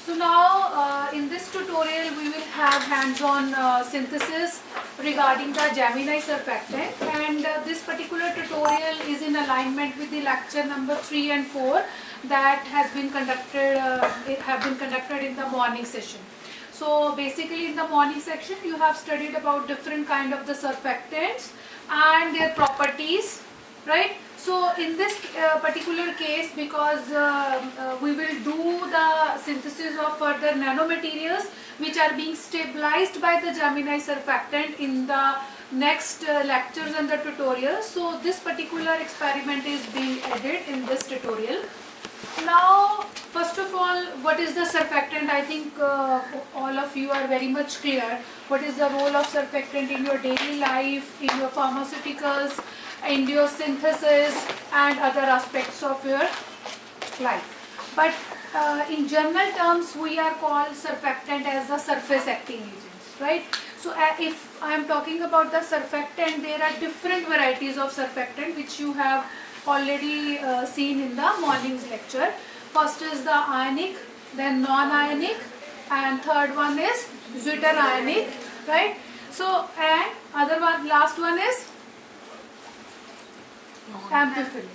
So now in this tutorial we will have hands-on synthesis regarding the Gemini surfactant, and this particular tutorial is in alignment with the lecture number 3 and 4 that has been conducted in the morning session. So basically in the morning section you have studied about different kind of the surfactants and their properties, right? So in this particular case, because we will do the synthesis of further nanomaterials which are being stabilized by the Gemini surfactant in the next lectures and the tutorials. So this particular experiment is being added in this tutorial. Now, first of all, what is the surfactant? I think all of you are very much clear. What is the role of surfactant in your daily life, in your pharmaceuticals, in your synthesis and other aspects of your life. But in general terms, we are called surfactant as the surface acting agents, right? So if I am talking about the surfactant, there are different varieties of surfactant which you have already seen in the morning's lecture. First is the ionic, then non-ionic, and third one is zwitterionic, right? So, and other one, last one is amphibolic,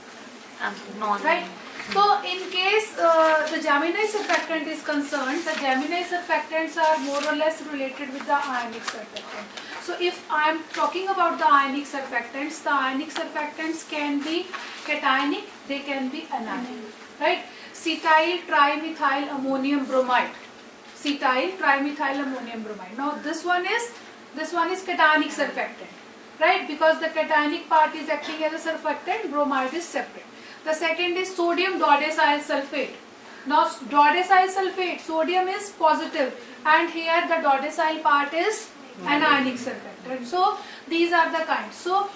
right? So in case the Gemini surfactant is concerned, the Gemini surfactants are more or less related with the ionic surfactant. So if I am talking about the ionic surfactants can be cationic, they can be anionic, right? Cetyl trimethyl ammonium bromide. Cetyl trimethyl ammonium bromide. Now this one is cationic surfactant, right? Because the cationic part is acting as a surfactant, bromide is separate. The second is sodium dodecyl sulfate. Now dodecyl sulfate, sodium is positive, and here the dodecyl part is anionic surfactant. So these are the kinds. So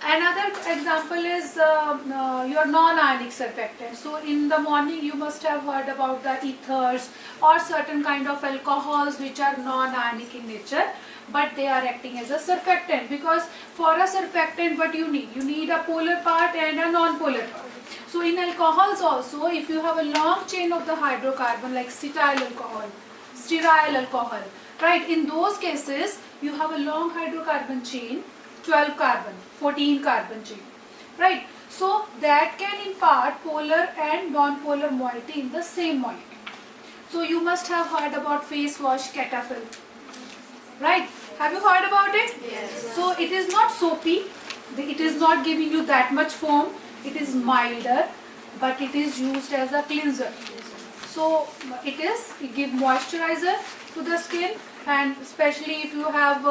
another example is your non-ionic surfactant. So in the morning you must have heard about the ethers or certain kind of alcohols which are non-ionic in nature, but they are acting as a surfactant, because for a surfactant what you need a polar part and a non-polar part. So in alcohols also, if you have a long chain of the hydrocarbon like cetyl alcohol, stearyl alcohol, right, in those cases you have a long hydrocarbon chain, 12 carbon, 14 carbon chain, right? So that can impart polar and non-polar moiety in the same molecule. So you must have heard about face wash Cetaphil, right? Have you heard about it? Yes. So it is not soapy, it is not giving you that much foam, it is milder, but it is used as a cleanser. So it gives moisturizer to the skin, and especially if you have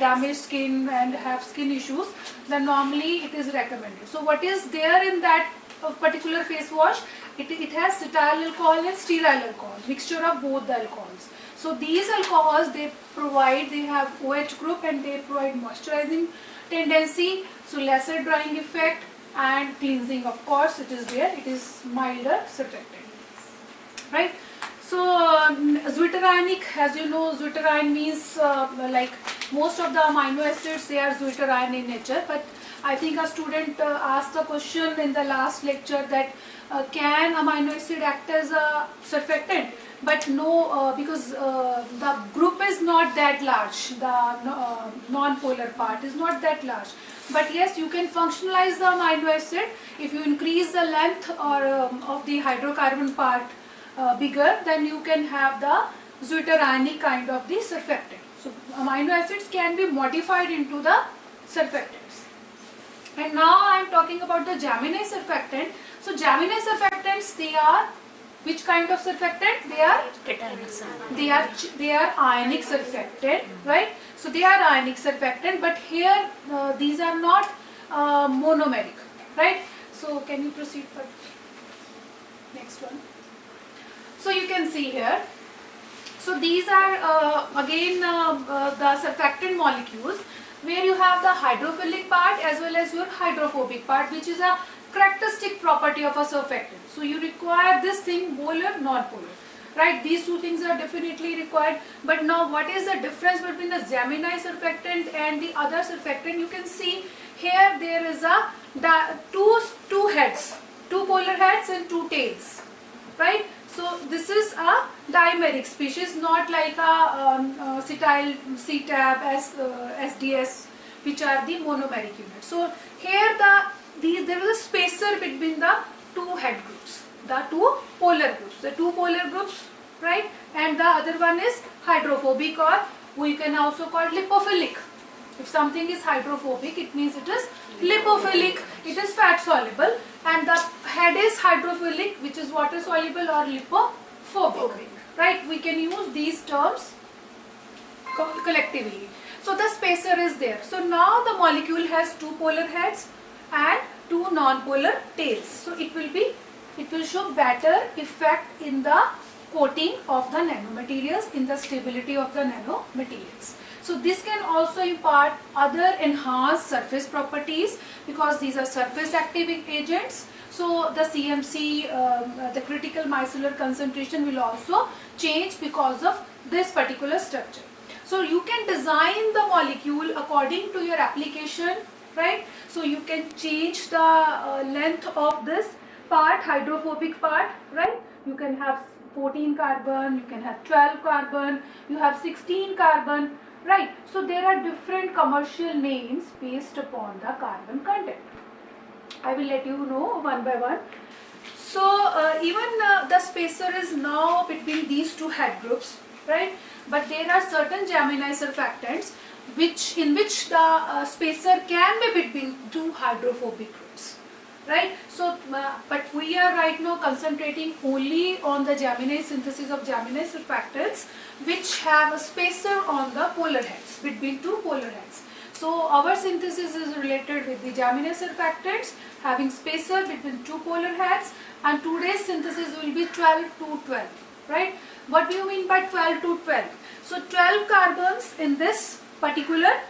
damaged skin and have skin issues, then normally it is recommended. So what is there in that particular face wash? It has cetyl alcohol and stearyl alcohol, mixture of both the alcohols. So these alcohols, they have OH group and they provide moisturizing tendency, so lesser drying effect and cleansing. Of course it is there, it is milder surfactant, right? So zwitterionic, as you know, zwitterion means like most of the amino acids, they are zwitterion in nature, but I think a student asked the question in the last lecture that can amino acid act as a surfactant? But no, because the group is not that large, the non-polar part is not that large. But yes, you can functionalize the amino acid if you increase the length or of the hydrocarbon part bigger, then you can have the zwitterionic kind of the surfactant. So amino acids can be modified into the surfactants. And now I am talking about the Gemini surfactant. So Gemini surfactants, they are which kind of surfactant? They are ionic surfactant, right? So they are ionic surfactant, but here these are not monomeric, right? So can you proceed for next one? So you can see here. So these are again the surfactant molecules where you have the hydrophilic part as well as your hydrophobic part, which is a characteristic property of a surfactant. So you require this thing, polar, non-polar, right? These two things are definitely required. But now what is the difference between the Gemini surfactant and the other surfactant? You can see here there is two heads, two polar heads and two tails, right? So this is a dimeric species, not like a cetyl, CTAB, SDS, which are the monomeric units. So here there is a spacer between the two head groups, the two polar groups, right? And the other one is hydrophobic, or we can also call lipophilic. If something is hydrophobic, it means it is lipophilic, it is fat soluble, and the head is hydrophilic, which is water soluble, or lipophobic, right? We can use these terms collectively. So the spacer is there. So now the molecule has two polar heads and two non-polar tails. So it will show better effect in the coating of the nanomaterials, in the stability of the nanomaterials. So this can also impart other enhanced surface properties, because these are surface active agents. So the CMC, the critical micellar concentration will also change because of this particular structure. So you can design the molecule according to your application, right? So you can change the length of this part, hydrophobic part, right? You can have 14 carbon, you can have 12 carbon, you have 16 carbon, right? So there are different commercial names based upon the carbon content. I will let you know one by one. So even the spacer is now between these two head groups, right? But there are certain Gemini surfactants in which the spacer can be between two hydrophobic groups, right? So but we are right now concentrating only on the Gemini synthesis of Gemini surfactants, which have a spacer on the polar heads, between two polar heads. So our synthesis is related with the Gemini surfactants having spacer between two polar heads, and today's synthesis will be 12 to 12, right? What do you mean by 12 to 12? So 12 carbons in this particular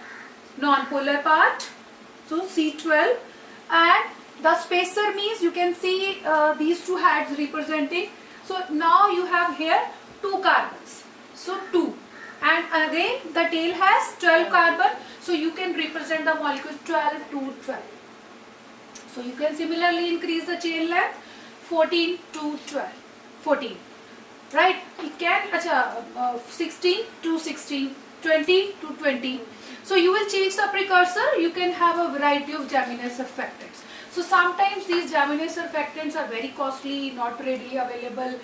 non-polar part, so C12, and the spacer means you can see these two heads representing. So now you have here 2 carbons, so 2, and again the tail has 12 carbon, so you can represent the molecule 12 to 12. So you can similarly increase the chain length 14 to 12, 14, right? You can 16 to 16, 20 to 20. So you will change the precursor. You can have a variety of Gemini surfactants. So sometimes these Gemini surfactants are very costly, not readily available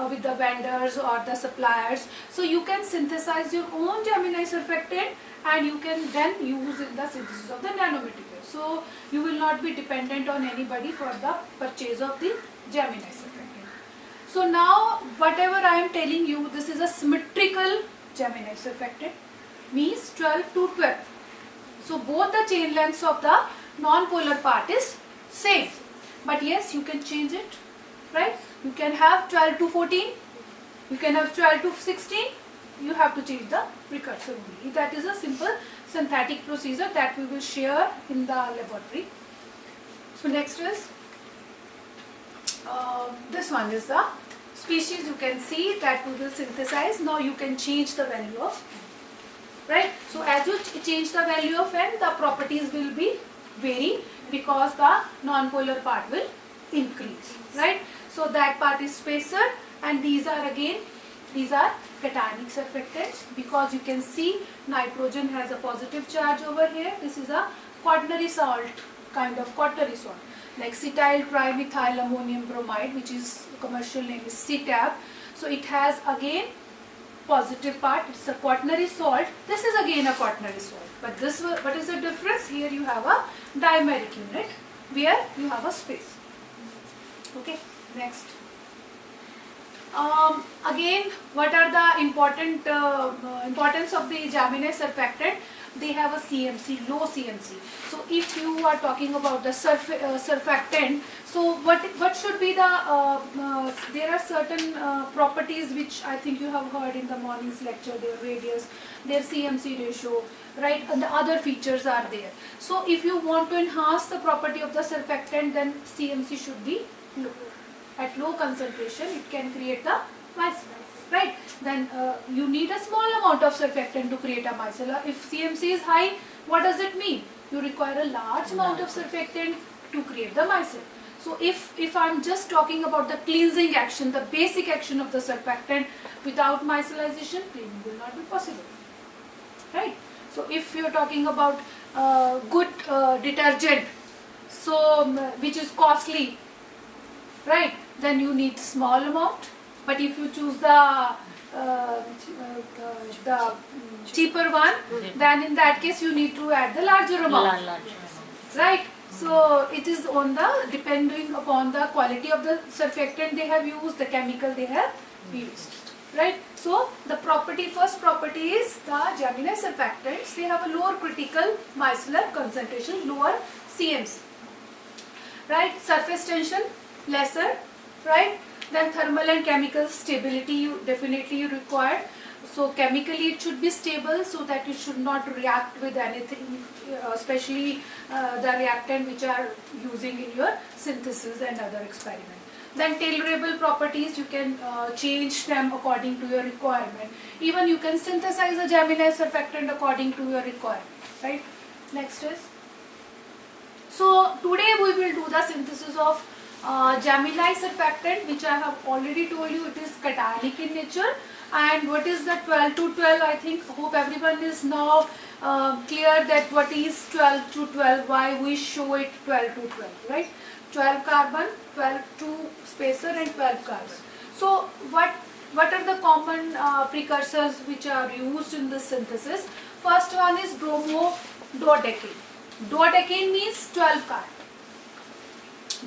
with the vendors or the suppliers. So you can synthesize your own Gemini surfactant, and you can then use in the synthesis of the nanomaterial. So you will not be dependent on anybody for the purchase of the Gemini surfactant. So now whatever I am telling you, this is a symmetrical Gemini surfactant, means 12 to 12. So both the chain lengths of the non-polar part is same, but yes, you can change it, right? You can have 12 to 14, you can have 12 to 16, you have to change the precursor only. That is a simple synthetic procedure that we will share in the laboratory. So next is, this one is the species. You can see that we will synthesize. Now you can change the value of N, right? So as you change the value of N, the properties will be vary, because the non-polar part will increase, right? So that part is spacer, and these are cationic surfactants, because you can see nitrogen has a positive charge over here. This is a quaternary salt, kind of quaternary salt, like cetyl trimethyl ammonium bromide, which is commercial name is CTAB. So it has again positive part, it's a quaternary salt. This is again a quaternary salt, but this, what is the difference? Here you have a dimeric unit where you have a space. Okay, next. Again, what are the importance of the Gemini surfactant? They have a CMC, low CMC. So if you are talking about the surfactant, so what should be the, there are certain properties which I think you have heard in the morning's lecture, their radius, their CMC ratio, right, and the other features are there. So if you want to enhance the property of the surfactant, then CMC should be low. At low concentration, it can create the micellar, right? Then you need a small amount of surfactant to create a micellar. If CMC is high, what does it mean? You require a large amount of surfactant to create the micellar. So if I'm just talking about the cleansing action, the basic action of the surfactant, without micellization, cleaning will not be possible, right? So if you're talking about good detergent, so which is costly, right, then you need small amount. But if you choose the cheaper one, then in that case you need to add the larger amount, right? So it is on the depending upon the quality of the surfactant they have used, the chemical they have used, right? So the first property is the Gemini surfactants. They have a lower critical micellar concentration, lower CMC, right? Surface tension lesser, right? Then thermal and chemical stability you definitely require. So chemically it should be stable so that it should not react with anything, especially the reactant which are using in your synthesis and other experiments. Then tolerable properties, you can change them according to your requirement. Even you can synthesize a Gemini surfactant according to your requirement, right? Next is, so today we will do the synthesis of Gemini surfactant, which I have already told you it is cationic in nature. And what is the 12 to 12? I think, hope everyone is now clear that what is 12 to 12, why we show it 12 to 12, right? 12 carbon, 12 2 spacer and 12 carbon. So what are the common precursors which are used in this synthesis? First one is bromo-dodecane. Dodecane means 12 carbon.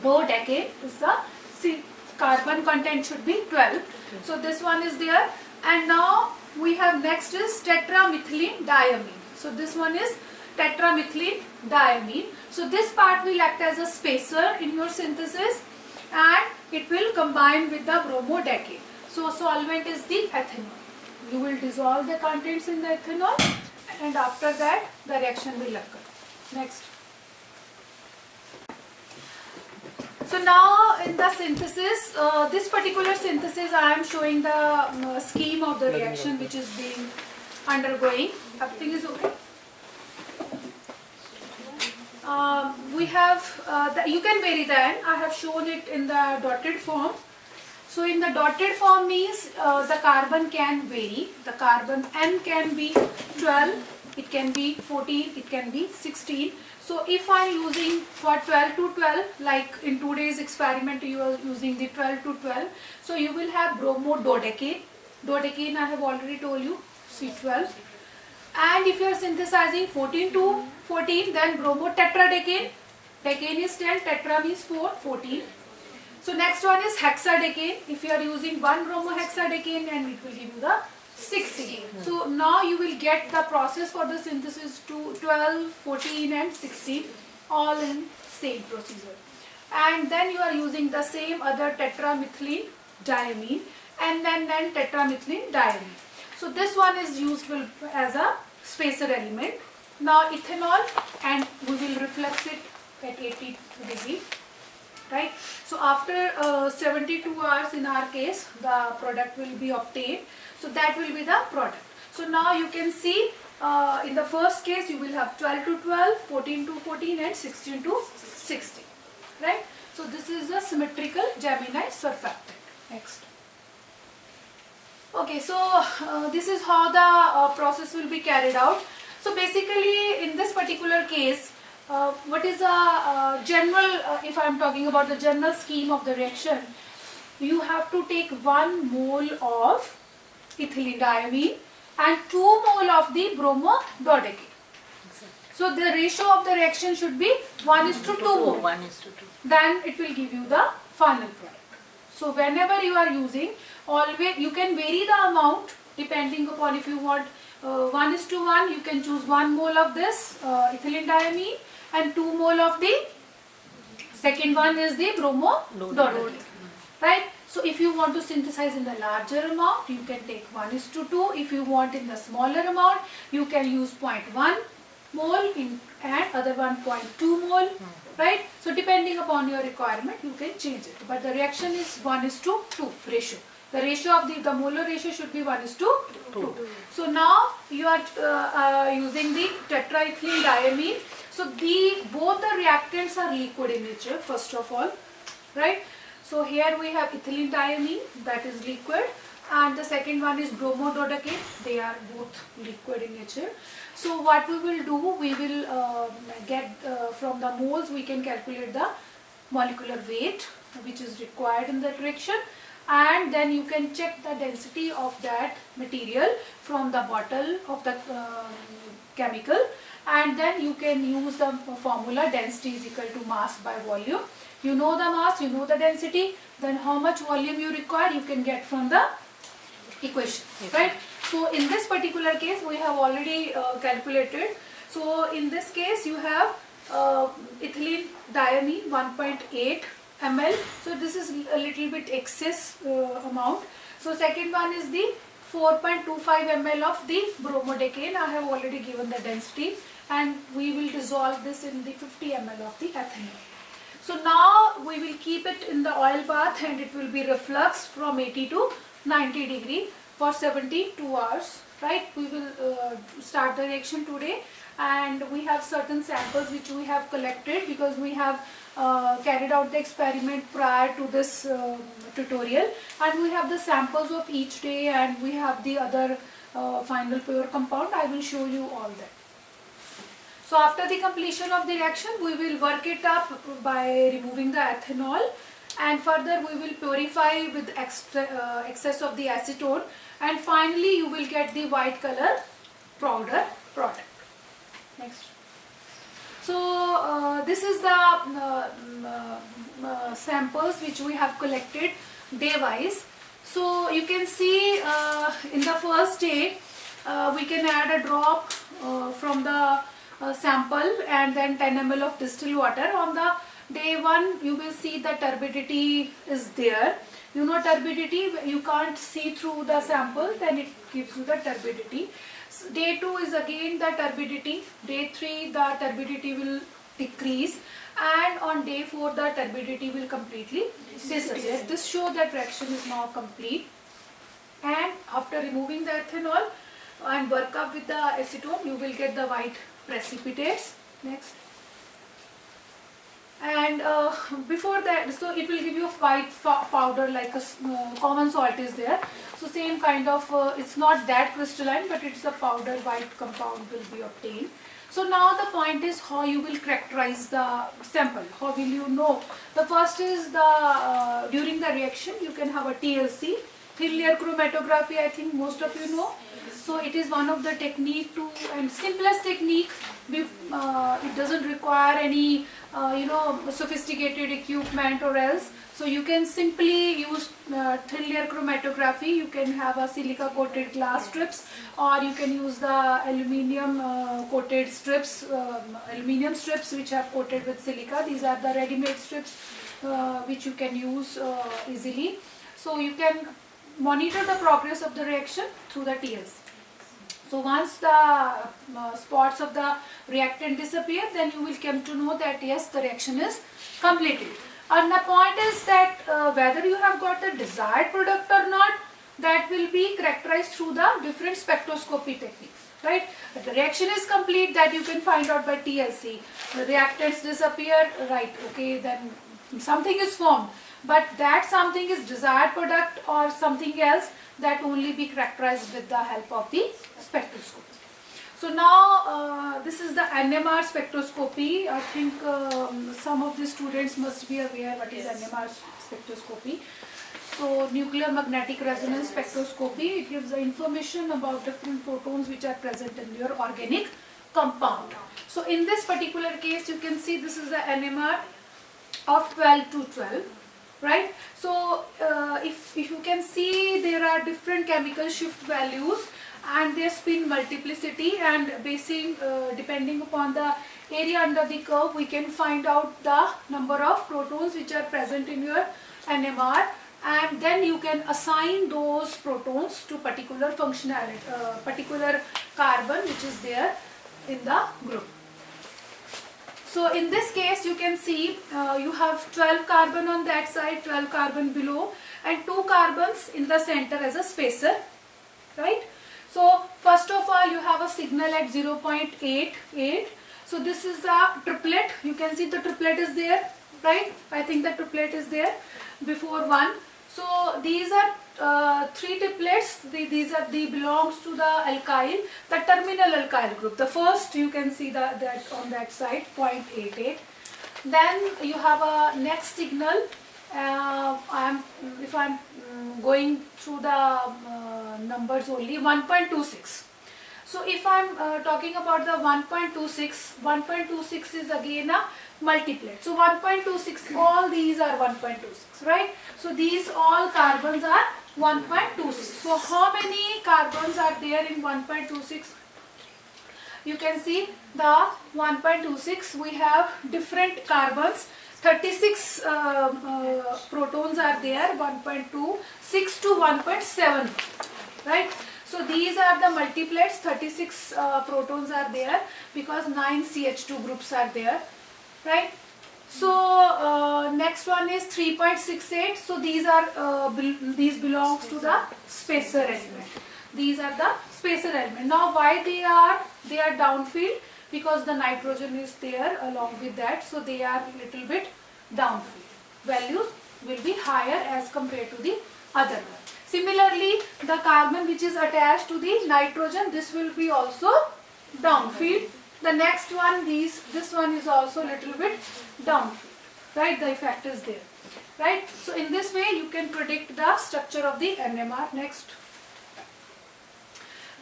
Dodecane is the carbon content should be 12. So this one is there. And now we have next is tetramethylene diamine. So this one is tetramethylene diamine. So this part will act as a spacer in your synthesis and it will combine with the bromodecane. So solvent is the ethanol. You will dissolve the contents in the ethanol and after that the reaction will occur. Next. So now in the synthesis, this particular synthesis I am showing the scheme of the reaction which is being undergoing. Everything is okay. We have, you can vary the N. I have shown it in the dotted form. So in the dotted form means the carbon can vary. The carbon N can be 12, it can be 14, it can be 16. So if I am using for 12 to 12, like in today's experiment you are using the 12 to 12. So you will have bromo-dodecane. Dodecane I have already told you, C12. And if you are synthesizing 14 to 14, then bromo-tetradecane. Decane is 10, tetra means 4, 14. So next one is hexadecane. If you are using one bromohexadecane, and it will give you the 16. So now you will get the process for the synthesis to 12, 14 and 16 all in same procedure. And then you are using the same other tetramethylene diamine and then tetramethylene diamine. So this one is useful as a spacer element. Now ethanol, and we will reflux it at 80 degree. Right. So after 72 hours in our case, the product will be obtained. So that will be the product. So now you can see in the first case you will have 12 to 12, 14 to 14 and 16 to 16. Right. So this is the symmetrical Gemini surfactant. Next. Okay, so this is how the process will be carried out. So basically in this particular case, what is the general, if I am talking about the general scheme of the reaction, you have to take 1 mole of ethylene diamine and 2 mole of the bromo-dodecane. So the ratio of the reaction should be 1:2 mole. 1:2. Then it will give you the final product. So whenever you are using, always you can vary the amount depending upon if you want 1:1, you can choose 1 mole of this ethylene diamine and 2 mole of the second one is the bromo-dodecane. Right? So if you want to synthesize in the larger amount, you can take 1:2. If you want in the smaller amount, you can use 0.1 mole and other one 0.2 mole. Right? So depending upon your requirement, you can change it. But the reaction is 1:2 ratio. The ratio of the molar ratio should be 1:2. So now you are using the tetraethylene diamine. So both the reactants are liquid in nature, first of all. right? So here we have ethylene diamine, that is liquid, and the second one is bromododecane. They are both liquid in nature. So what we will do, we will get from the moles, we can calculate the molecular weight which is required in that reaction, and then you can check the density of that material from the bottle of the chemical, and then you can use the formula density is equal to mass by volume. You know the mass, you know the density, then how much volume you require you can get from the equation, right? So in this particular case we have already calculated. So in this case you have ethylene diamine 1.8 ml. So this is a little bit excess amount. So second one is the 4.25 ml of the bromodecane. I have already given the density, and we will dissolve this in the 50 ml of the ethanol. So now we will keep it in the oil bath, and it will be refluxed from 80 to 90 degree for 72 hours, right? We will start the reaction today, and we have certain samples which we have collected because we have carried out the experiment prior to this tutorial, and we have the samples of each day, and we have the other final pure compound. I will show you all that. So after the completion of the reaction, we will work it up by removing the ethanol, and further we will purify with excess of the acetone, and finally you will get the white color powder product. Next. So this is the samples which we have collected day wise. So you can see in the first day we can add a drop from the sample, and then 10 ml of distilled water. On the day 1 you will see the turbidity is there. You know turbidity, you can't see through the sample, then it gives you the turbidity. So day 2 is again the turbidity. Day 3 the turbidity will decrease, and on day 4 the turbidity will completely disappear. This shows that reaction is now complete. And after removing the ethanol and work up with the acetone, you will get the white precipitates. Next. And before that, so it will give you a white powder, like a common salt is there. So same kind of, it's not that crystalline, but it's a powder white compound will be obtained. So now the point is how you will characterize the sample. How will you know? The first is the during the reaction you can have a TLC, thin layer chromatography. I think most of you know. So it is one of the technique to, and simplest technique. It doesn't require any sophisticated equipment or else. So you can simply use thin layer chromatography. You can have a silica coated glass strips, or you can use the aluminium coated strips, aluminium strips which are coated with silica. These are the ready-made strips which you can use easily. So you can monitor the progress of the reaction through the TLC. So once the spots of the reactant disappear, then you will come to know that yes, the reaction is completed. And the point is that whether you have got the desired product or not, that will be characterized through the different spectroscopy techniques, right? If the reaction is complete, that you can find out by TLC. The reactants disappear, right? Okay, then something is formed, but that something is desired product or something else, that only be characterized with the help of the spectroscopy. So now this is the NMR spectroscopy. I think some of the students must be aware what is NMR spectroscopy. So nuclear magnetic resonance spectroscopy, it gives the information about different protons which are present in your organic compound. So in this particular case you can see this is the NMR of 12 to 12. Right? So if you can see, there are different chemical shift values and their spin multiplicity, and basing depending upon the area under the curve, we can find out the number of protons which are present in your NMR, and then you can assign those protons to particular functionality, particular carbon which is there in the group. So in this case you can see you have 12 carbon on that side, 12 carbon below, and 2 carbons in the center as a spacer, right? So first of all you have a signal at 0.88. So this is a triplet. You can see the triplet is there, right? I think the triplet is there before 1. So these are 3 triplets. These are belongs to the alkyl, the terminal alkyl group. The first you can see that on that side 0.88. Then you have a next signal. If I'm going through the numbers only, 1.26. So if I'm talking about the 1.26, 1.26 is again a multiplet. So 1.26, all these are 1.26, right? So these all carbons are 1.26. So how many carbons are there in 1.26? You can see the 1.26, we have different carbons. 36 protons are there, 1.2, 6 to 1.7, right? So these are the multiplets, 36 protons are there because 9 CH2 groups are there, right? So next one is 3.68. So these are these belongs to the spacer element. These are the spacer element. Now why they are downfield? Because the nitrogen is there along with that, so they are little bit downfield. Values will be higher as compared to the other one. Similarly, the carbon which is attached to the nitrogen, this will be also downfield. The next one, this one is also little bit downfield, right? The effect is there, right? So in this way you can predict the structure of the NMR. Next.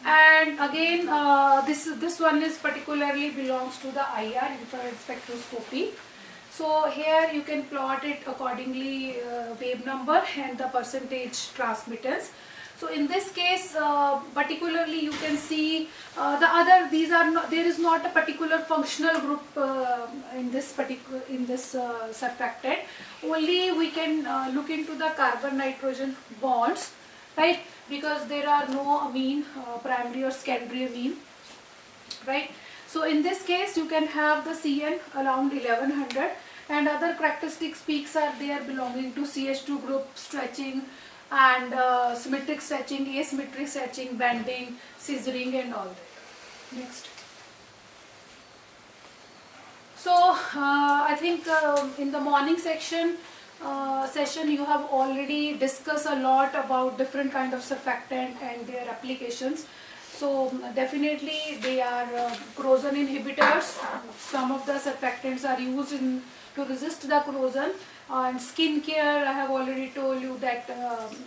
And again, this one is particularly belongs to the IR, infrared spectroscopy. So here you can plot it accordingly, wave number and the percentage transmittance. So in this case, particularly you can see the other. These are not, there is not a particular functional group in this surfactant. Only we can look into the carbon nitrogen bonds, right? Because there are no amine, primary or secondary amine, right? So in this case you can have the CN around 1100, and other characteristics peaks are there belonging to CH2 group, stretching and symmetric stretching, asymmetric stretching, bending, scissoring and all that. Next. So I think in the morning session you have already discussed a lot about different kind of surfactant and their applications. So definitely they are corrosion inhibitors. Some of the surfactants are used to resist the corrosion. And skin care, I have already told you that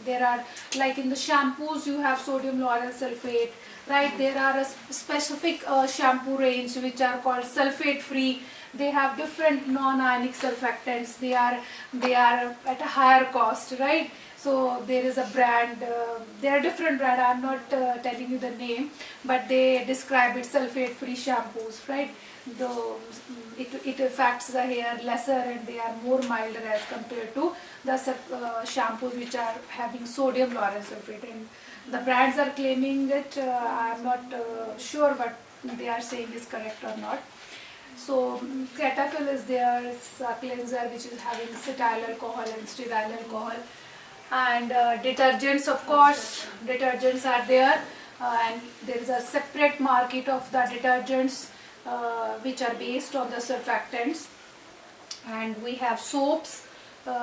there are, like in the shampoos you have sodium lauryl sulfate, right? There are a specific shampoo range which are called sulfate free. They have different non-ionic surfactants. They are at a higher cost, right? So there is a brand, there are different brand. I am not telling you the name, but they describe it sulfate free shampoos, right? Though it affects the hair lesser and they are more milder as compared to the shampoos which are having sodium lauryl sulfate. And the brands are claiming it. I am not sure what they are saying is correct or not. So Cetaphil is there. It's a cleanser which is having cetyl alcohol and stearyl alcohol. And detergents, of course, detergents are there, and there is a separate market of the detergents which are based on the surfactants. And we have soaps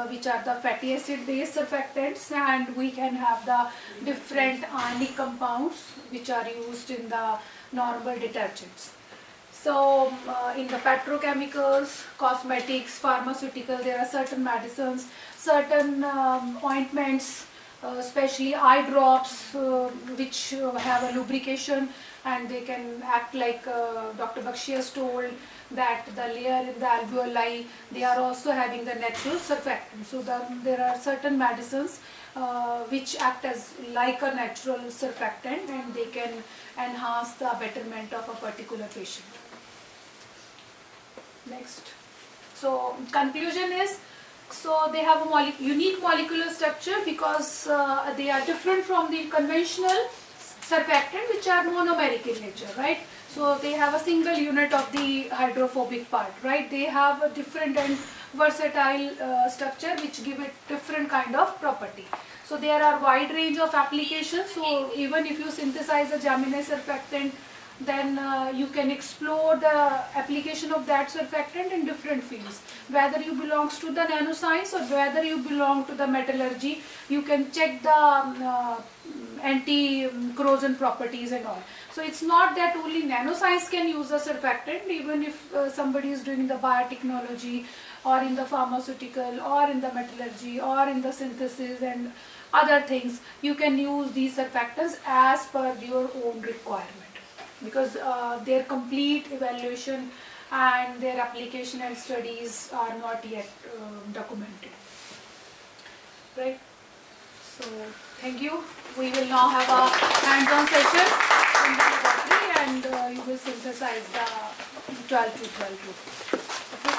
which are the fatty acid based surfactants, and we can have the different ionic compounds which are used in the normal detergents. So in the petrochemicals, cosmetics, pharmaceutical, there are certain medicines, certain ointments, especially eye drops which have a lubrication, and they can act like Dr. Bakshi has told that the layer in the alveoli, they are also having the natural surfactant. So there are certain medicines which act as like a natural surfactant, and they can enhance the betterment of a particular patient. Next. So conclusion is, so they have a unique molecular structure because they are different from the conventional surfactant which are monomeric in nature, right? So they have a single unit of the hydrophobic part, right? They have a different and versatile structure which give it different kind of property. So there are wide range of applications. So even if you synthesize a Gemini surfactant then you can explore the application of that surfactant in different fields. Whether you belongs to the nanoscience or whether you belong to the metallurgy, you can check the anti-corrosion properties and all. So it's not that only nanoscience can use a surfactant. Even if somebody is doing the biotechnology or in the pharmaceutical or in the metallurgy or in the synthesis and other things, you can use these surfactants as per your own requirement, because their complete evaluation and their application and studies are not yet documented. Right? So thank you. We will now have a hands-on session in the laboratory, and you will synthesize the 12 to 12 group. Okay?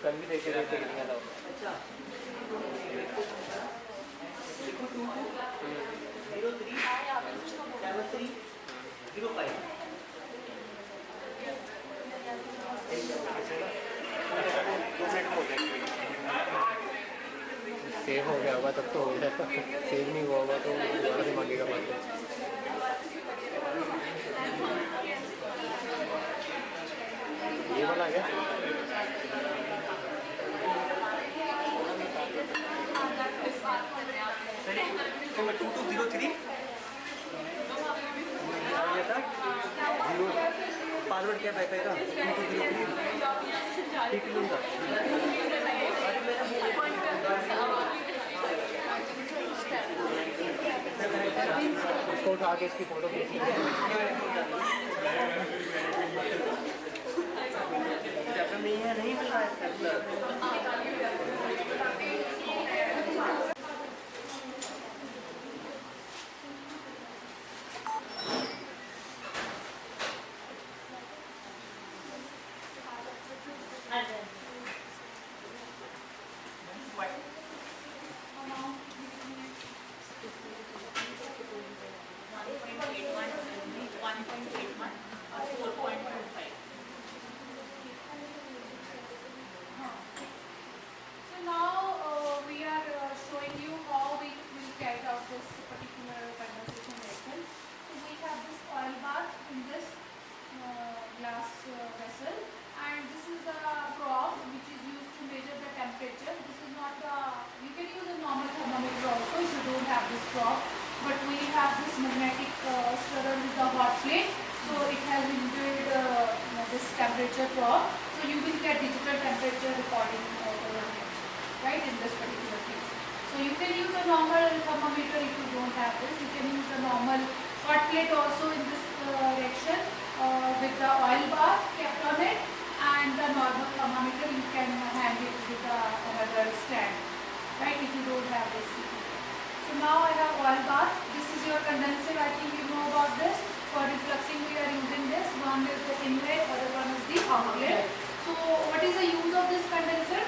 कल भी देखे थे technical save हो गया होगा तब तो हो जाएगा, सेव नहीं हुआ होगा तो दोबारा से मांगेगा बाद में। ये वाला क्या तो 2203 पासवर्ड क्या पाएगा 2203 ठीक लूँगा उसको उठा के इसकी फोटो खींची नहीं है नहीं मिल रहा है but we have this magnetic stirrer with the hot plate, so it has inbuilt this temperature probe, so you will get digital temperature recording over here. right, in this particular case. So you can use a normal thermometer if you don't have this. You can use a normal hot plate also in this reaction with the oil bath kept on it, and the normal thermometer you can hang it with another stand, right, if you don't have this. So now I have oil bath. This is your condenser. I think you know about this. For refluxing we are using this. One is the inlet, other one is the outlet. So what is the use of this condenser?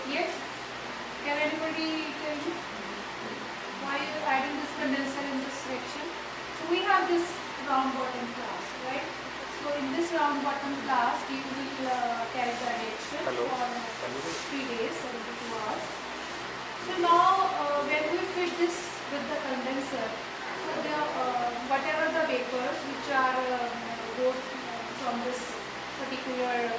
Yes? Can anybody tell me why you are adding this condenser in this section? So we have this round bottom flask, right? So in this round bottom flask you will carry the reaction for 3 days, 72 hours. So now when we fit this with the condenser, so the whatever the vapors which are goes from this particular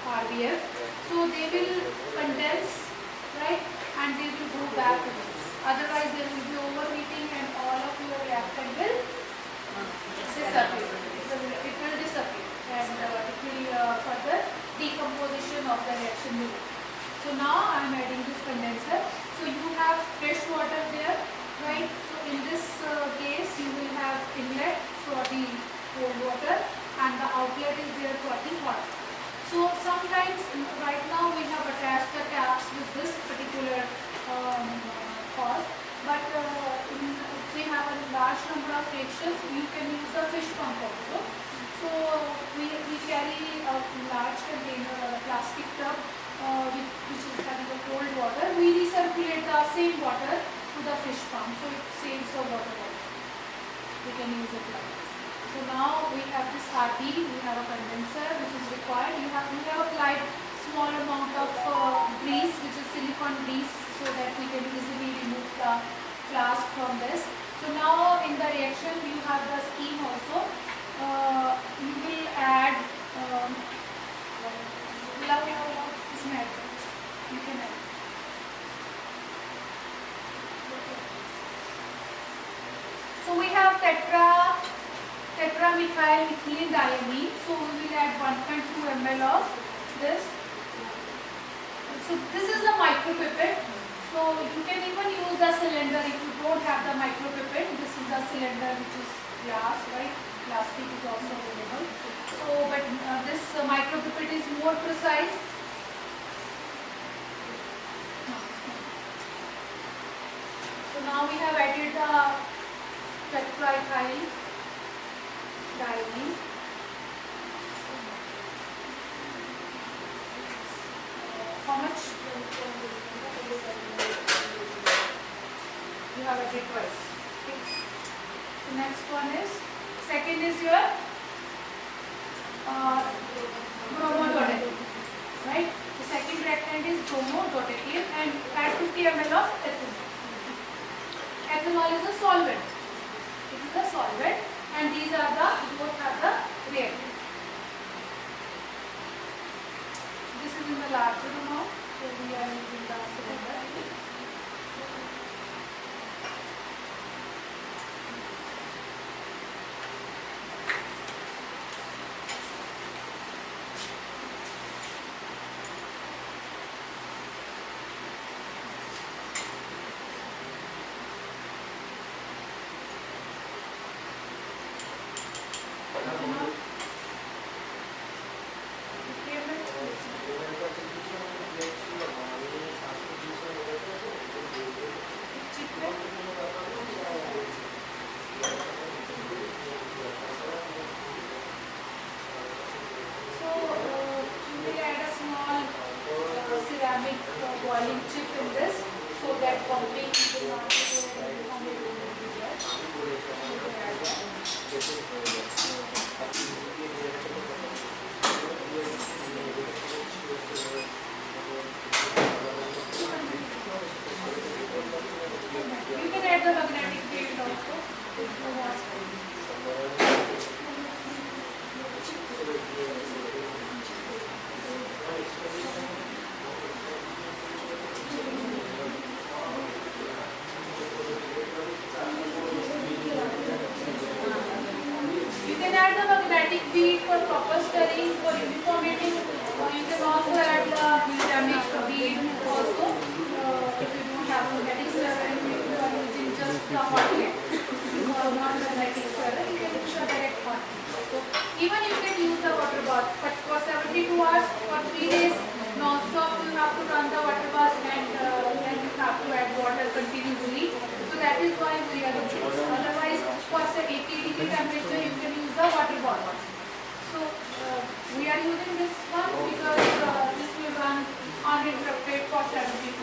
RBF, so they will condense, right, and they will go back to this. Otherwise there will be overheating and all of your reactant will disappear. It will disappear and it will further decomposition of the reaction will. So now I am adding this condenser. So you have fresh water there, right? So in this case you will have inlet for the cold water and the outlet is there for the hot. So sometimes right now we have attached the taps with this particular cause, but if we have a large number of reactions, you can use the fish pump also. So we carry a large container or a plastic tub which is having the cold water. We recirculate the same water to the fish pump, so it saves the water also. We can use it like this. So now we have this RB, we have a condenser which is required. We have applied small amount of grease, which is silicone grease, so that we can easily remove the flask from this. So now in the reaction you have the steam also. You will add you can add. So we have tetramethyl ethylene diamine. So we will add 1.2 ml of this. So this is a micropipette. So you can even use the cylinder if you don't have the micropipette. This is the cylinder which is glass, right? Plastic is also available. So but this micropipette is more precise. So now we have added the tetraethyl diamine. How much? You have added twice. Okay. The next one is, second is your bromodotative, right? The second reactant is bromodotative and add 50 ml of ethanol. Ethanol is a solvent. It is a solvent and these are the, both are the reactant. This is in the larger amount, so we are using the cylinder. Boiling chip in this, so that pumping will not be You can add the magnetic field also if you want. You can add the magnetic bead for proper stirring, for uniformity. You can also add the damage bead also. If you don't have a magnetic stirrer, if you are using just the hot plate, not the magnetic stirrer, you can use a direct hot plate. So even you can use the water bath, but for 72 hours, for 3 days, non-stop you have to run the water bath and then you have to add water continuously. So that is why we are using this. Otherwise, for say 80 degree temperature, you can use the water bath. So we are using this one because this will run uninterrupted for 72.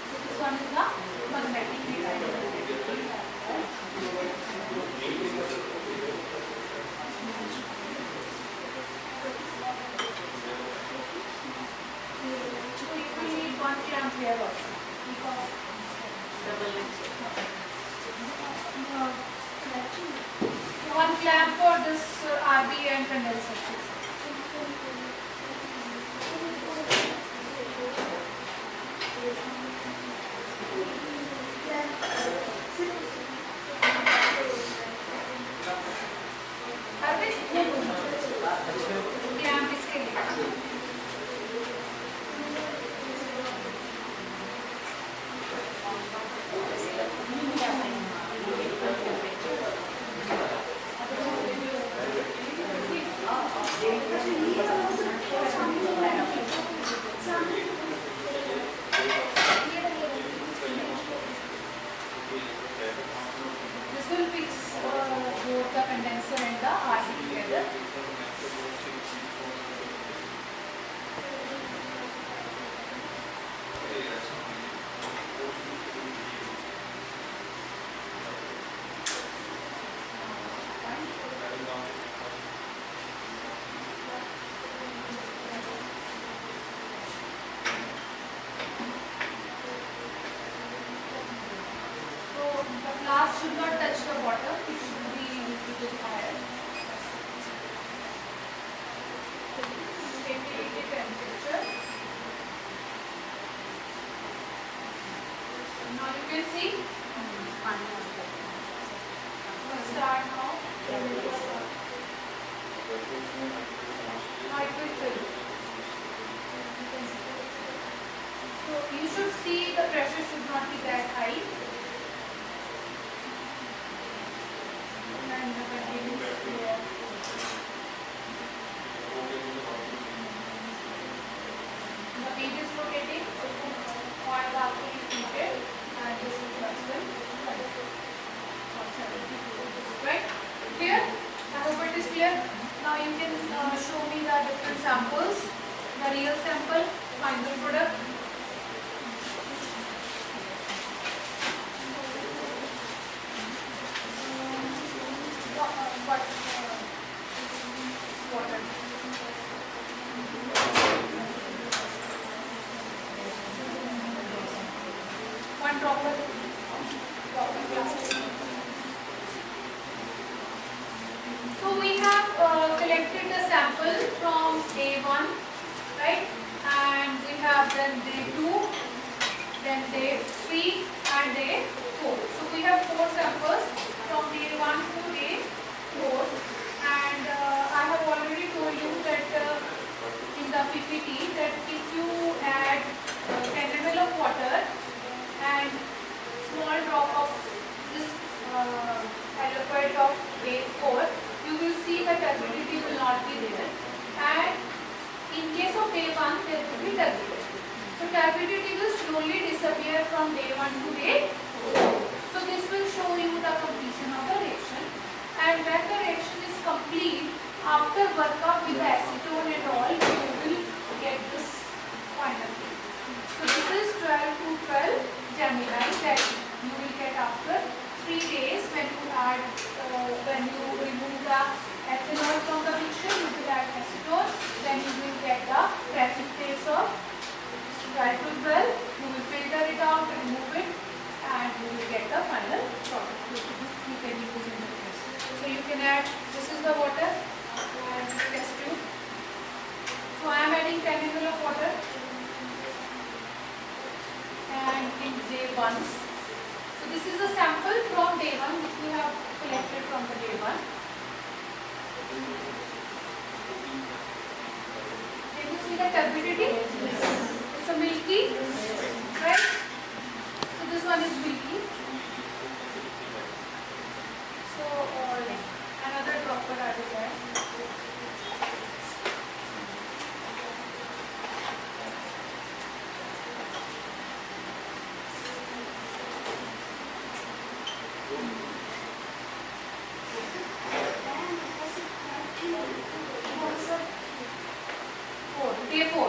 So this one is the magnetic needle. We need 1 clamp here also. One clamp for this RB and condenser. Clamp इसके लिए This will fix both the condenser and the RB together. Flask should not touch the water, it should be little bit higher. 80 temperature. Now you can see. Start now. Now it will fill. So you should see the pressure should not be that high. And the continuous flow. The page is rotating, oil after is heated, and this is plastic. Right? Clear? I hope it is clear. Now you can show me the different samples, the real sample, final product. Water. One dropper plastic. So we have collected the sample from day 1, right? And we have then day 2, then day 3 and day 4. So we have 4 samples from day 1 to day 4. And I have already told you that in the PPT that if you add 10 ml of water and small drop of this hydrochloride of day 4, you will see that turbidity will not be there. And in case of day 1, there will be turbidity. So turbidity will slowly disappear from day 1 to day 4. So this will show you the completion of the reaction. And when the reaction is complete, after workup with the acetone and all, you will get this final thing. So this is 12 to 12 Gemini that you will get after 3 days when you add, when you remove the ethanol from the mixture, you will add acetone, then you will get the precipitate of 12 to 12, you will filter it out, remove it, and you will get the final product. You can use in the test. So you can add, this is the water and test tube. So I am adding 10 ml of water and in day 1. So this is a sample from day 1 which we have collected from the day 1. See the turbidity? It's a milky, right? So this one is milky. So another dropper added there. Day 4,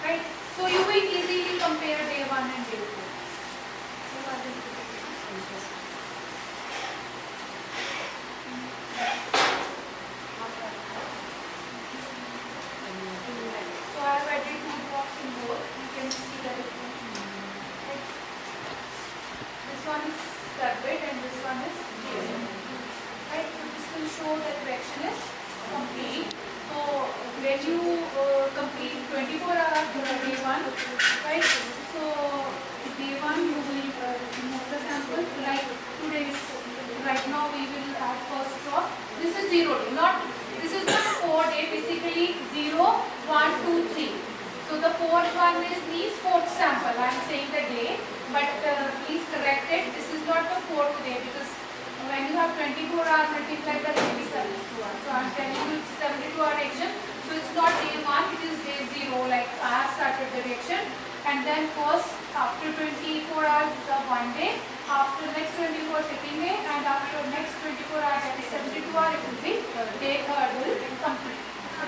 right? So you will easily compare day 1 and day 4. So I have added 2 drops in both. You can see the difference. Right? This one is turbid and this one is clear. Right? So this will show the reaction is complete. So when you complete 24 hours day 1, right? So day 1 you will remove the sample. Like today, right now we will add first drop. This is 0 day, this is not 4 day. Basically 0, 1, 2, 3. So the fourth one is the fourth sample. I am saying the day, but please correct it. This is not the fourth day because when you have 24 hours multiplied by 72 hours. So I am telling you it's 72-hour reaction. So it's not day 1, it is day 0. Like I have started the reaction, and then first after 24 hours is the 1 day, after next 24 second day, and after next 24 hours that is 72 hours it will be day 3rd will complete. So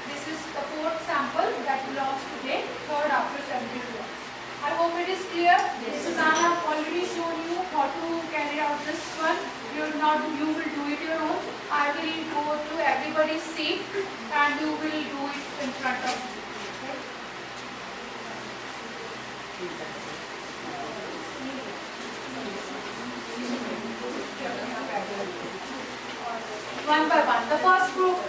this is the fourth sample that belongs to day 3rd after 72 hours. I hope it is clear. Yes. Susanna, I have already shown you how to carry out this one. You will do it your own. I will go to everybody's seat and you will do it in front of you. Okay? One by one. The first group.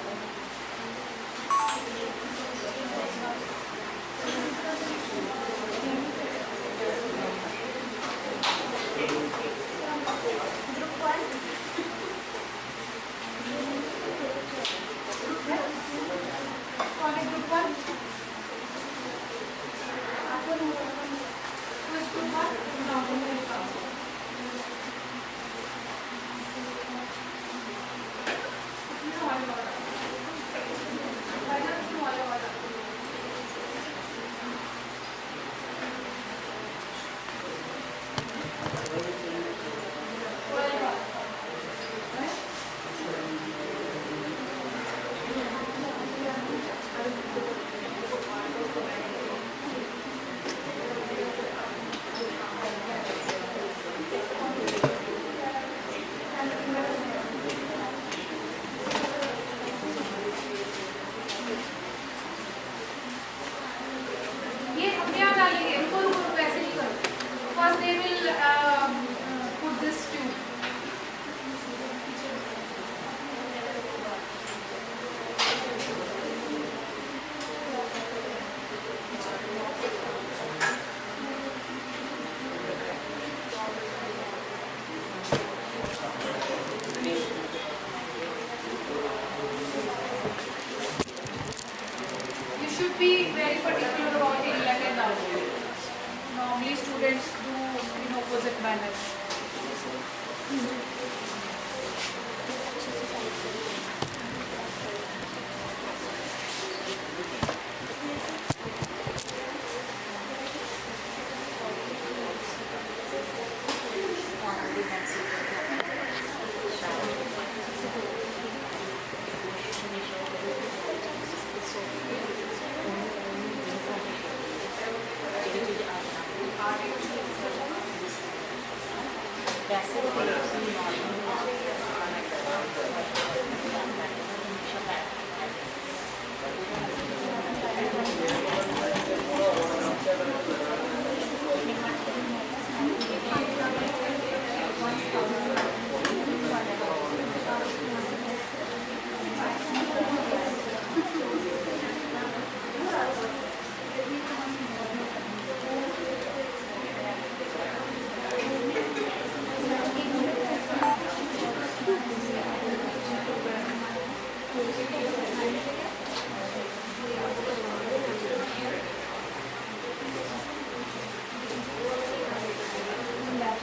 Should be very particular about the inlet and outlet. Normally students do in opposite manner.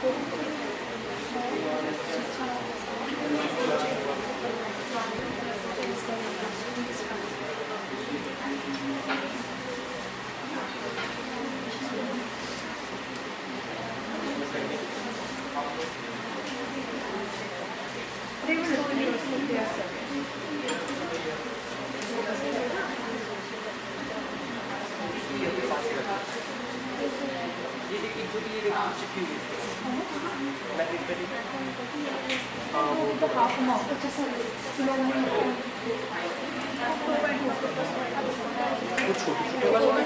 They will do it yourself, yes, sir. The half amount, which is kilo वो छोटे छोटे वाले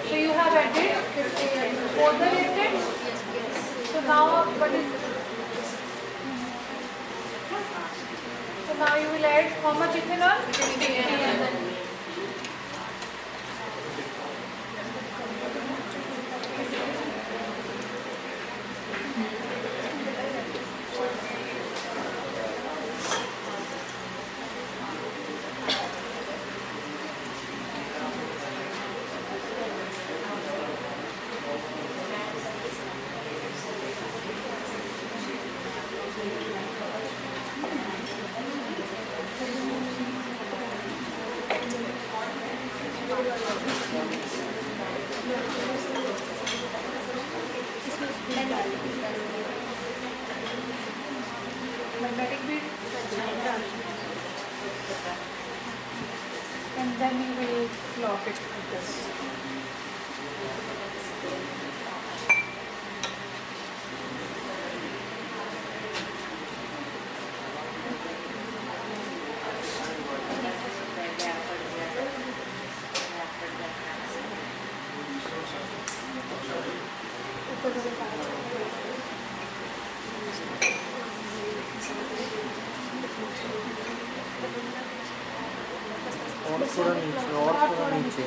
So you have added 50 further added. So now what is? So now you will add how much ethanol? 50. Magnetic bead. And then you will lock it with this. और थोड़ा नीचे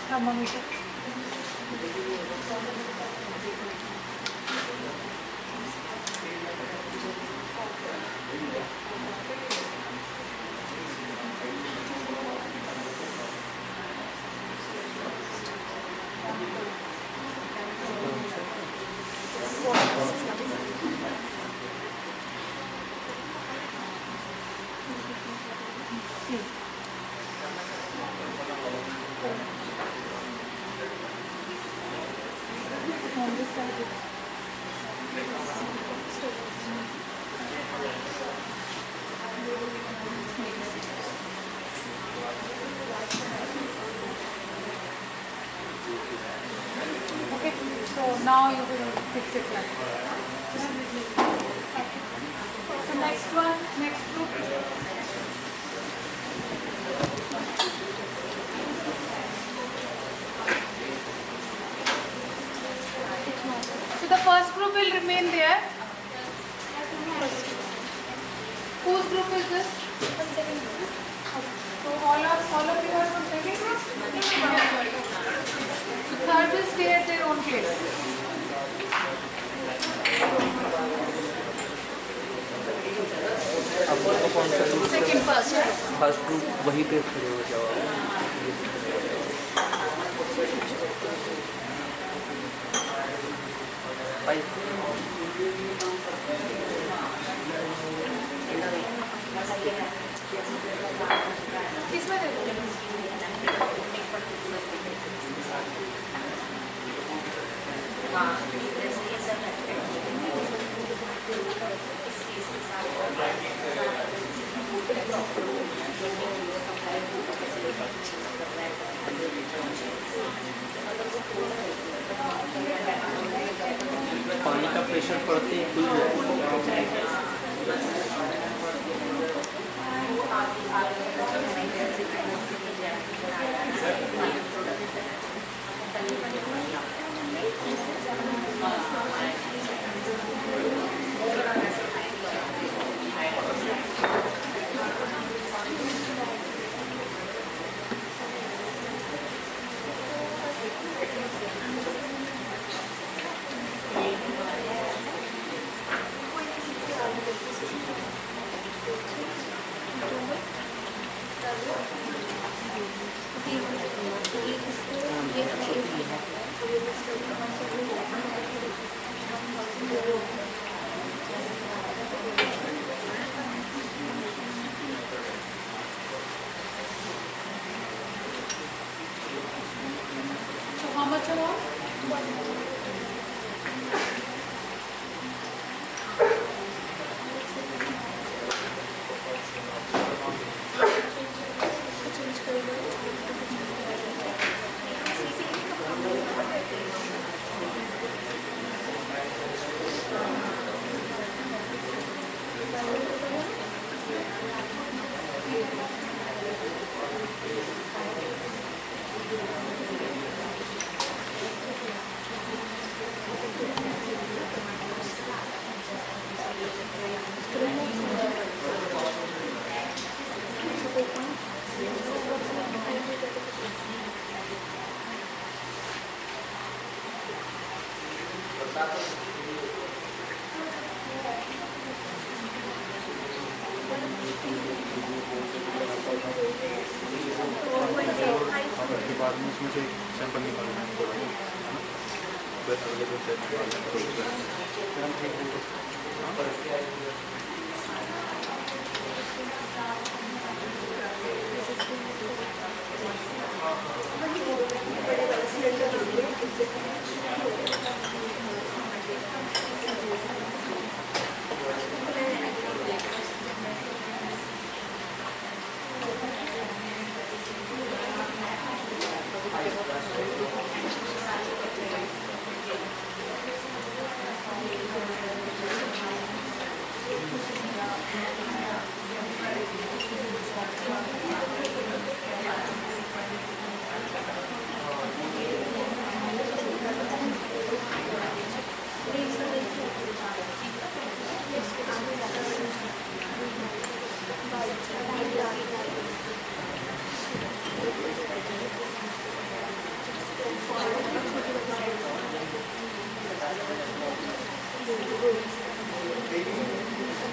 Thermometer. On this side. Okay, so now you will fix it like that. So next one, next group. So the first group will remain there. Whose group is this? So all of you are from second group? The third will stay at their own place. अब वो कौन सा group Second first. First group वहीं पे खड़े हो जाओ भाई किसमें दे दो? पानी का प्रेशर पड़ता So how much amount? के बाद में उसमें से एक सैंपल निकालना है पूरा, है ना? बस available set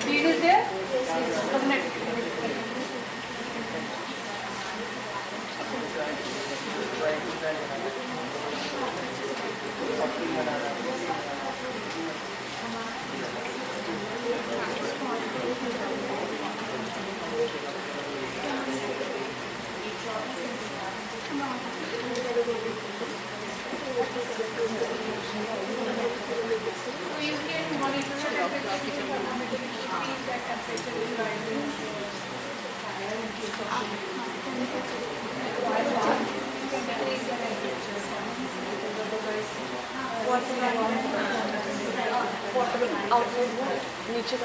Deed is there? Covenant. So you can monitor the temperature in thermometer, which means that temperature is rising. नीचे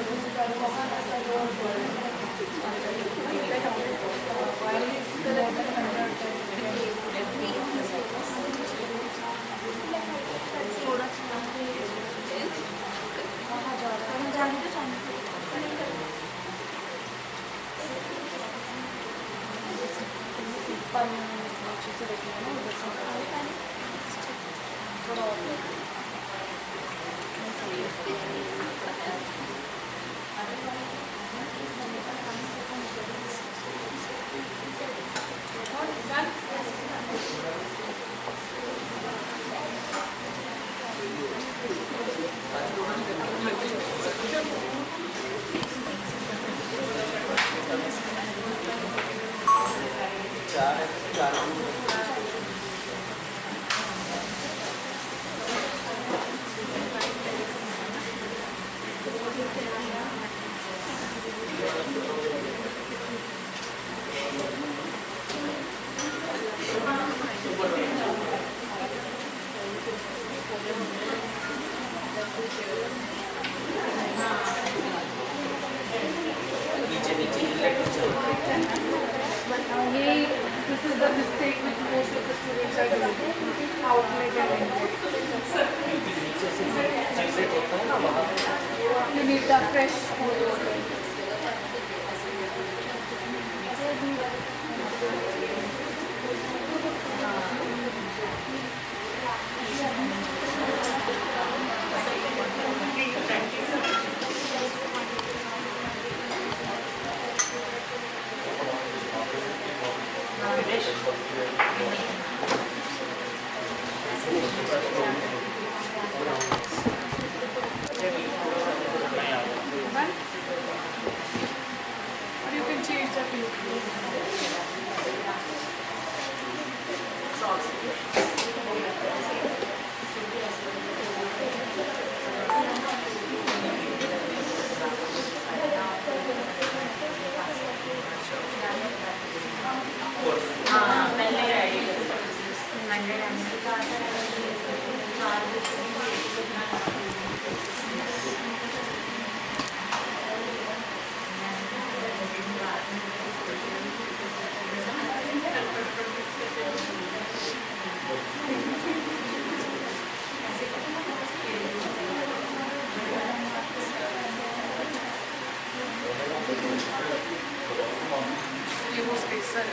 most of the students are doing outlet and inlet. You need the fresh cold water. One. Or you can change the tube. ये वो spacer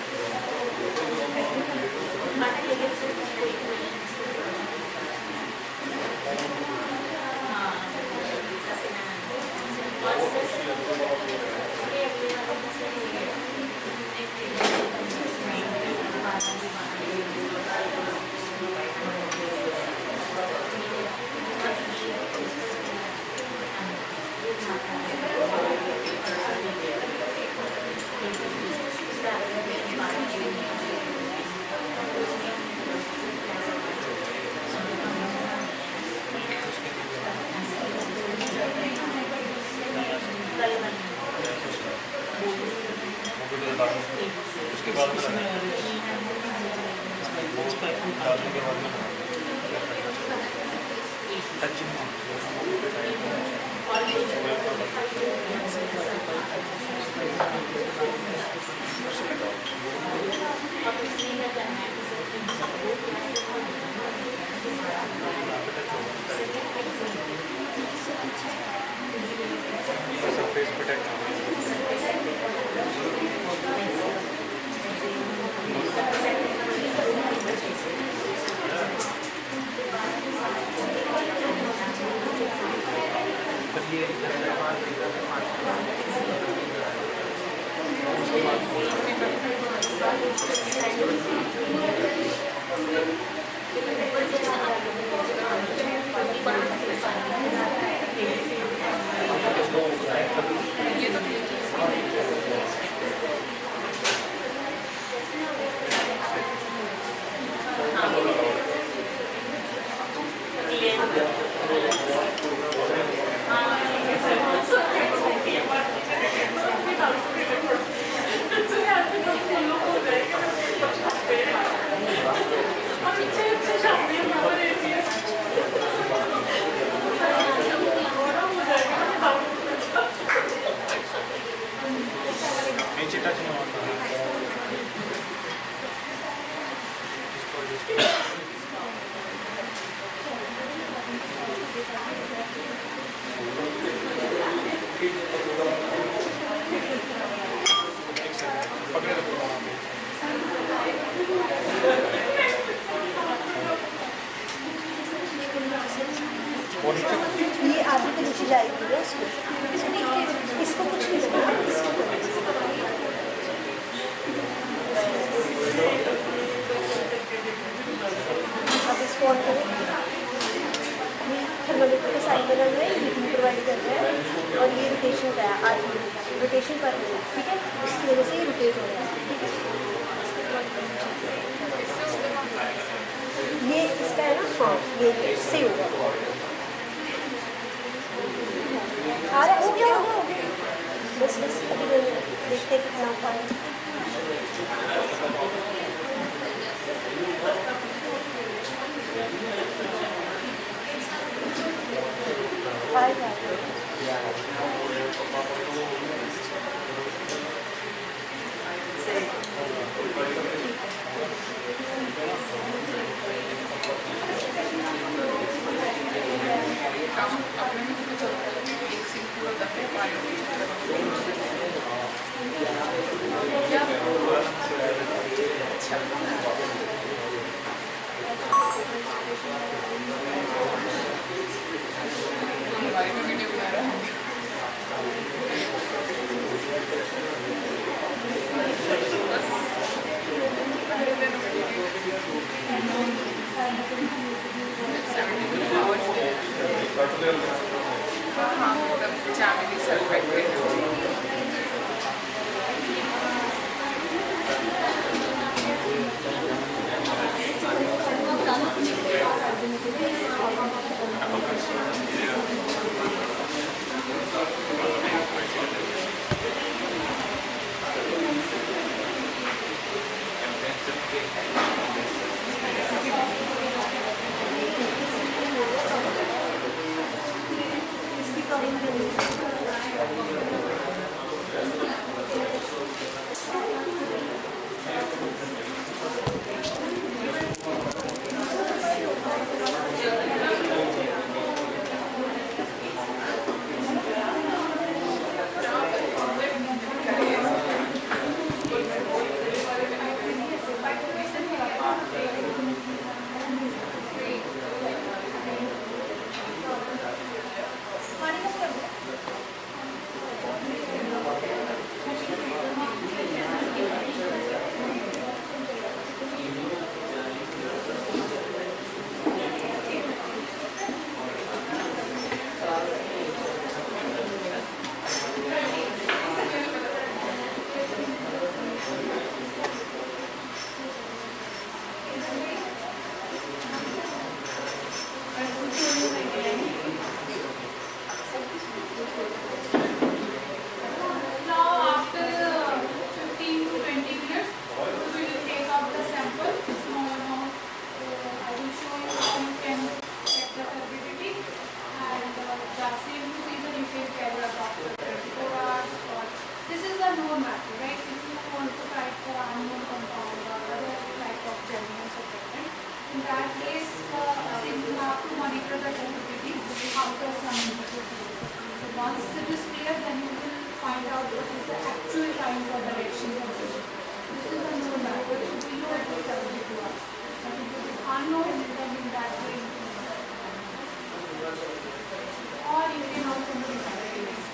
उसके बाद में डालने के बाद में सरफेस प्रोटेक्ट नीचे टच नहीं होता पकड़े रखो ये आगे तो नीचे जाएगी ना इसको कुछ नहीं अब इसको ऑन करें थर्मोमीटर का साइन बना हुआ है ये प्रोवाइड कर रहा है और ये रोटेशन का है आज रोटेशन कर रहा है ठीक है उसकी वजह से ये रोटेट हो रहा है ठीक है ये इसका है ना हाँ ये इससे होगा आ रहा हो गया बस अभी देखते हैं कितना पाए आएगा Gemini surfactant. Once it is clear, then you will find out what is the actual time for direction position. This is a known matter. We know it is 72 hours. But if it is unknown, then in that way, or you can also modify it.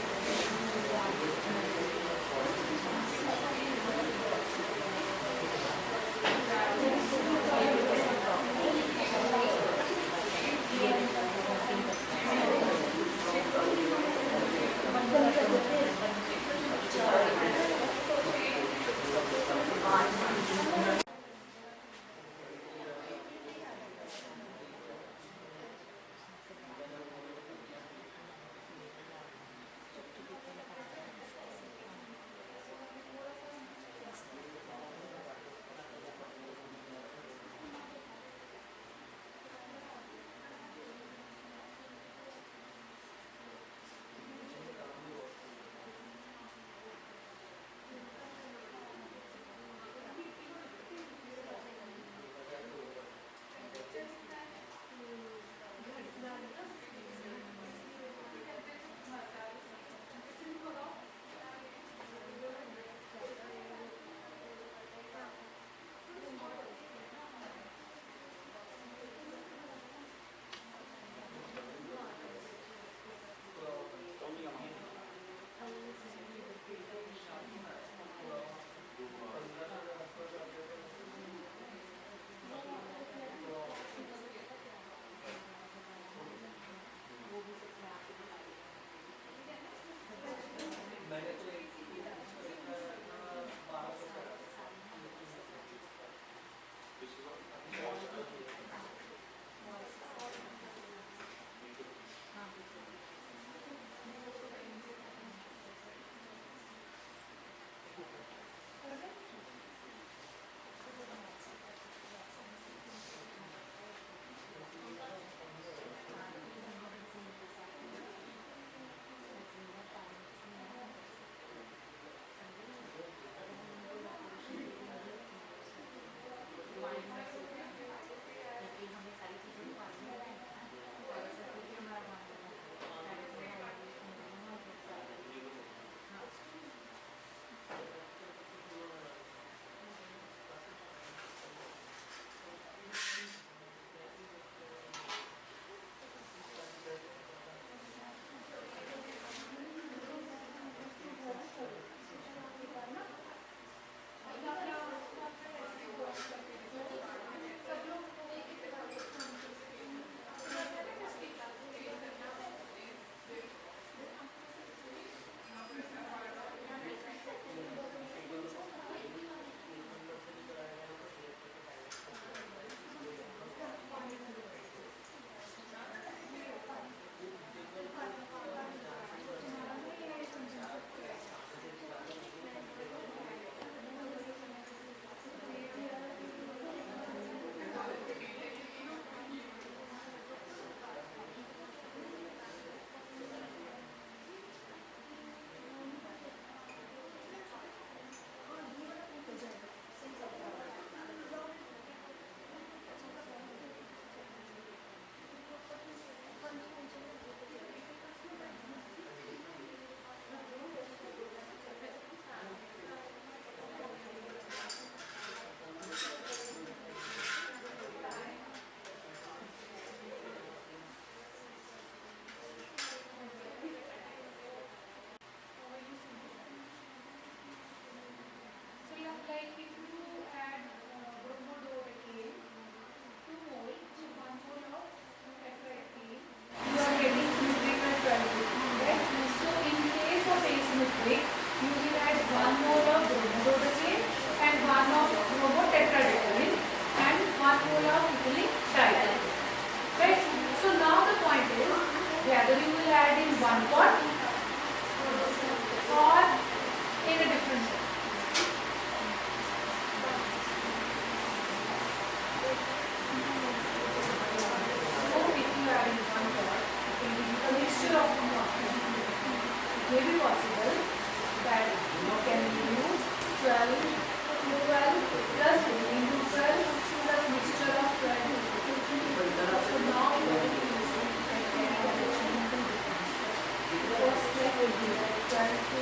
will be 12 to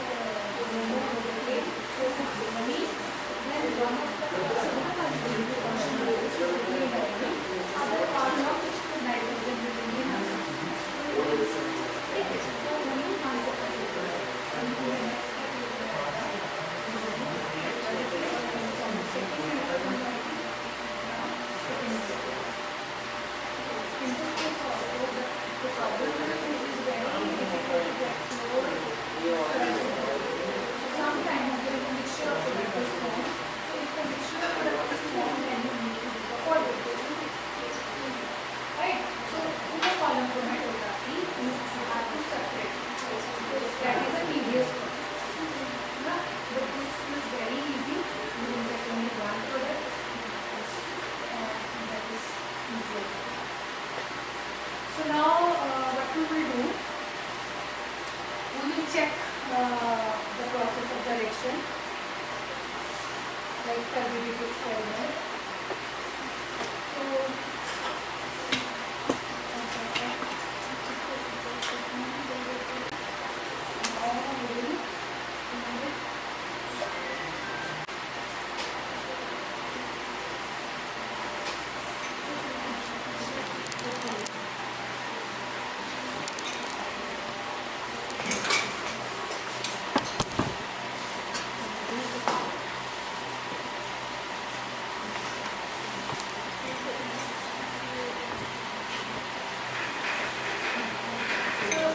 remove the plate, then one of the functional other part of nitrogen will be enhanced. Okay, so only one of the sometimes there is a mixture of products formed. So if the mixture of products is formed, then you need to do the order. Right? So in the column chromatography, you have to separate. That is a tedious process. Yeah? But this is very easy. You will get only one product. That is easier. So now what we will do? We will check the process of the reaction, like turbidity experiment. So,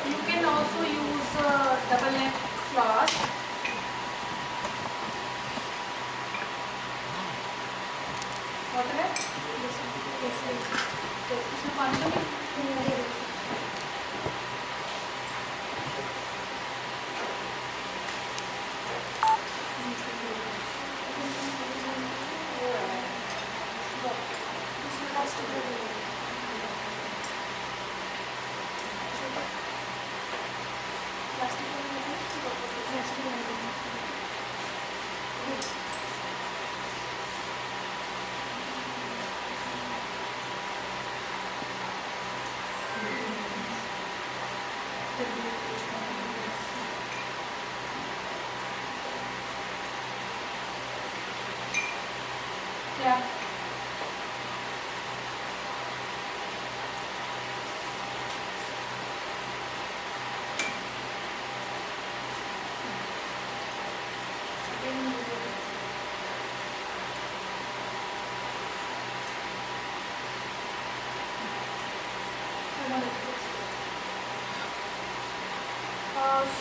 you can also use double neck flask. What है? इसमें पानी तो नहीं? Yeah.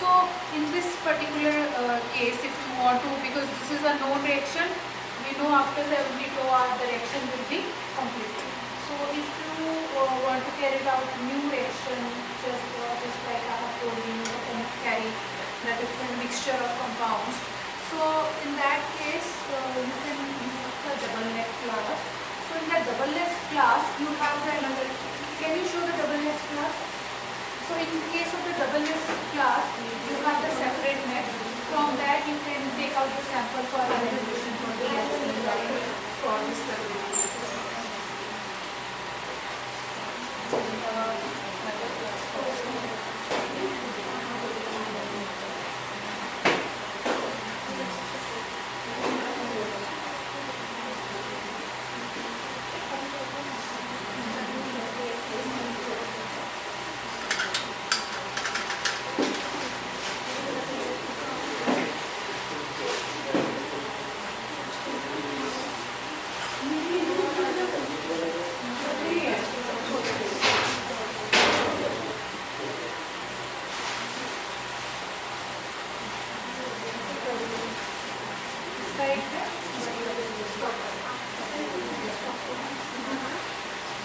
So in this particular case, if you want to, because this is a known reaction, we know after 72 hours the reaction will be completed. So if you want to carry out new reaction, just like I have told you, you can carry the different mixture of compounds. So in that case, you can use the double neck flask. So in the double neck flask, you have the another. Can you show the double neck flask? So in case of the double neck flask, you have the separate neck. From that you can take out the sample for evaluation for the for this turbidity.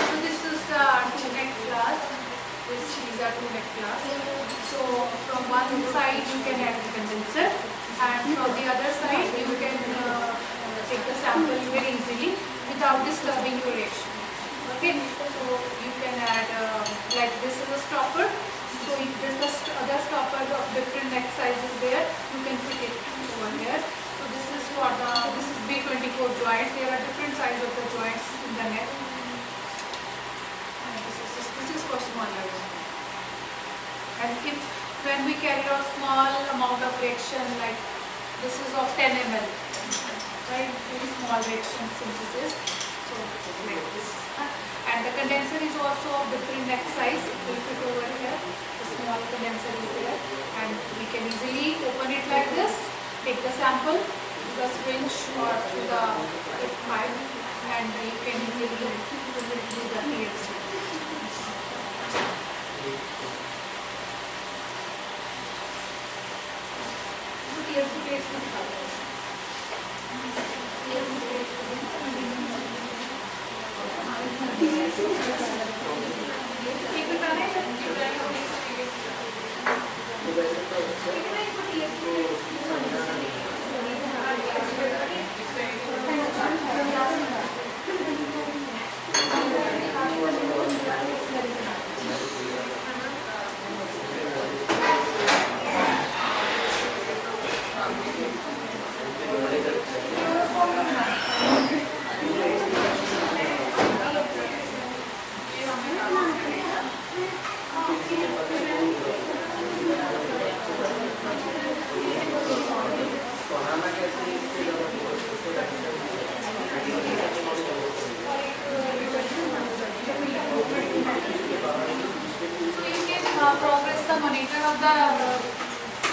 So this is the two-neck flask. These are two-neck flask. So from one side you can add the condenser, and from the other side you can take the sample very easily without disturbing your reaction. Okay, so you can add like this is a stopper. So if there's the other stopper of different neck sizes there, you can put it over here. So this is for the B24 joints. There are different sizes of the joints in the neck. And this is for smaller one. And if when we carry out small amount of reaction, like this is of 10 ml, right? Very small reaction synthesis. So like this. And the condenser is also of different neck size. It will fit over here. The small condenser is there, and we can easily open it like this. Take the sample to the syringe or to the pipe, and you can easily do the PLC. So PLC plates will cover.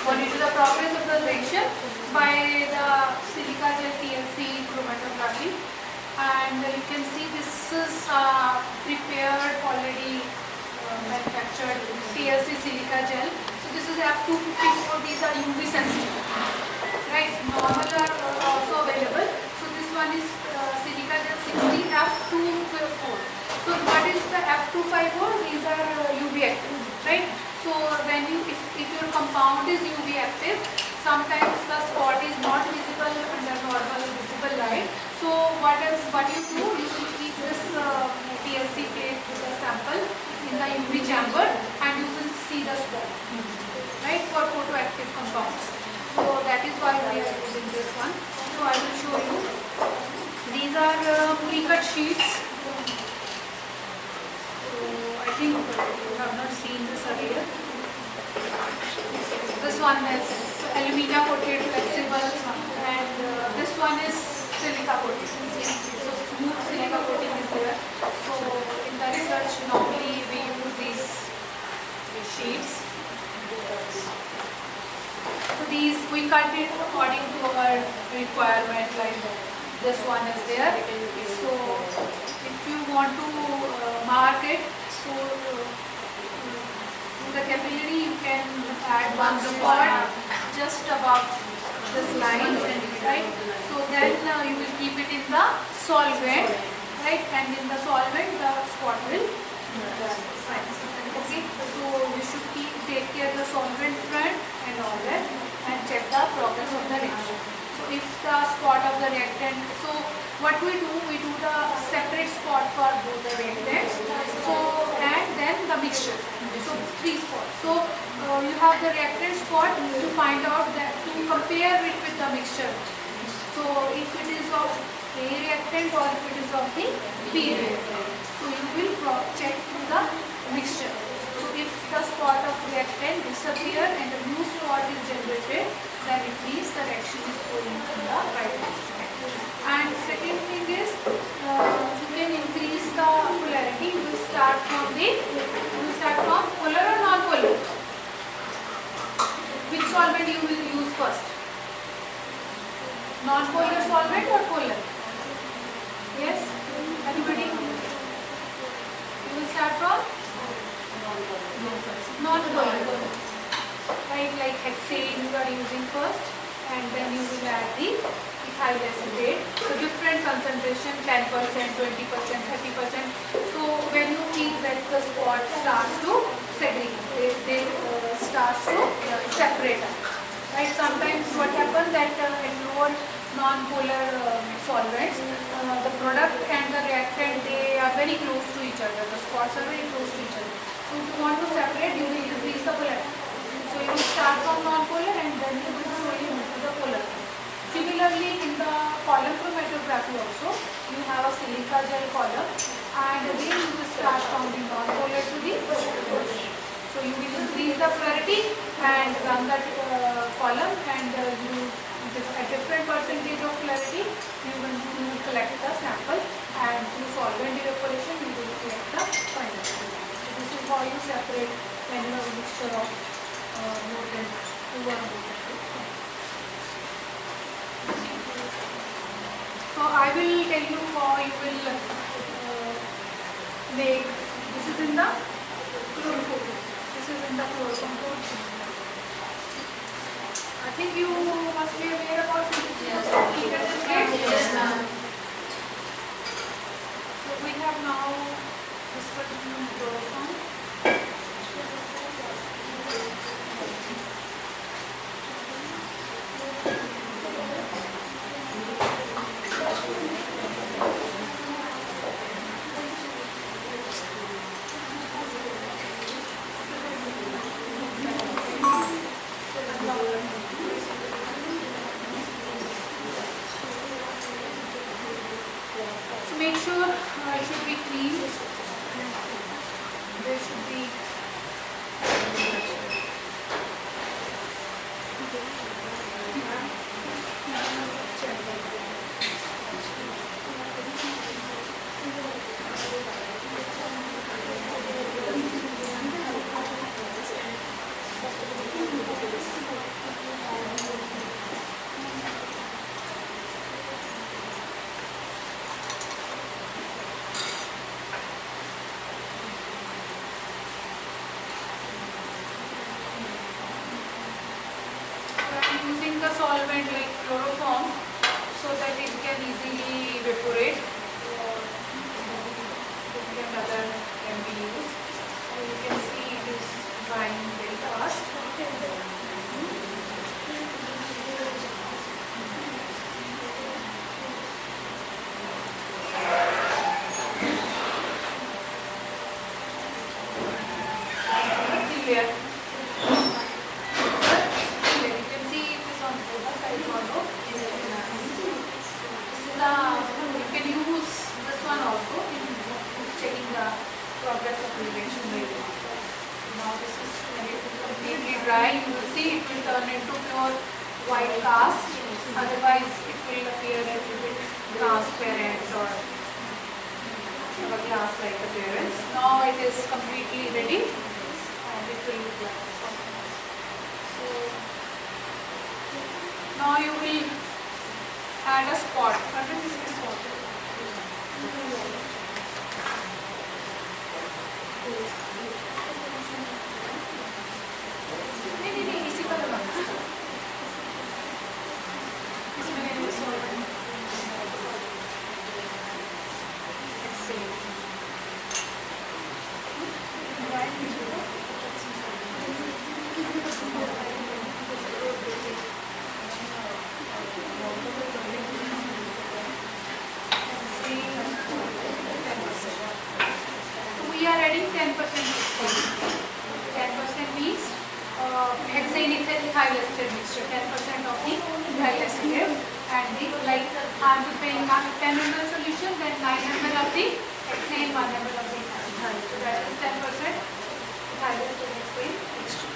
Monitor the progress of the reaction by the silica gel TLC chromatography, and you can see this is prepared already manufactured TLC silica gel. So this is F254. These are UV sensitive, right? Normal are also available. So this one is silica gel 60 F254. So what is the F254? These are UV active, right? So when you, if your compound is UV active, sometimes the spot is not visible under normal visible light. So what you do, you will keep this TLC plate with the sample in the UV chamber, and you will see the spot, right, for photoactive compounds. So that is why we are using this one. So I will show you. These are pre-cut sheets. I think you have not seen this earlier. This one is alumina coated flexible, and this one is silica coated. So smooth silica coating is there. So in the research normally we use these sheets. So these we cut it according to our requirement, like this one is there. So if you want to mark it, so in the capillary you can add one spot just above this line, right? So then you will keep it in the solvent, right? And in the solvent the spot will okay. So you should take care of the solvent front and all that, and check the progress of the reaction. So if the spot of the reactant, so what we do the separate spot for both the reactants, so and then the mixture. So 3 spots. So you have the reactant spot to find out that, to compare it with the mixture. So if it is of A reactant or if it is of the B reactant, so you will check the mixture. So if the spot of reactant disappear and a new spot is generated, then it means the reaction is going in the right direction. And second thing is, you can increase the polarity. You will start from polar or non-polar. Which solvent you will use first? Non-polar solvent or polar? Yes? Everybody? You will start from non-polar. Right, like hexane you are using first, and then you will add the ethyl acetate. So different concentration, 10%, 20%, 30%. So when you feel that the spot starts to segregate, they starts to separate up. Right, sometimes what happens that in lower non-polar solvents, the product and the reactant, they are very close to each other. The spots are very close to each other. So if you want to separate, you will increase the polarity. So you will start from non-polar and then you will slowly move to the polar. Similarly, in the column chromatography also, you have a silica gel column, and again you will start from the non-polar to the polar. So So you will increase the fluidity and run that column, and you a different percentage of fluidity you will collect the sample, and through solvent evaporation you will collect the final sample. So this is how you separate when you have a mixture of more than 2 or more than 2. So I will tell you how you will make. This is in the chloroform. This is in the chloroform. I think you must be aware about it. Yes, ma'am. So we have now this particular chloroform. Make sure it should be clean. There should be using the solvent like chloroform so that it can easily evaporate, or other can be used. So you can see it is drying very fast. Clear. You can use this one also in checking the progress of reaction rate. Now this is completely dry. You will see it will turn into pure white cast. Otherwise it will appear a little bit transparent or have a glass-like appearance. Now it is completely ready and it will look like this. So now you will add a spot. What is this spot? नहीं इसी का लगाना है। इसमें नहीं solvent. We are adding 10% hexane. 10% means hexane ethyl ester mixture. 10% of the ethyl ester, and the like I am preparing 10 ml solution, then 9 ml of the hexane, 1 ml of the ethyl. So that is 10% ethyl ester hexane mixture.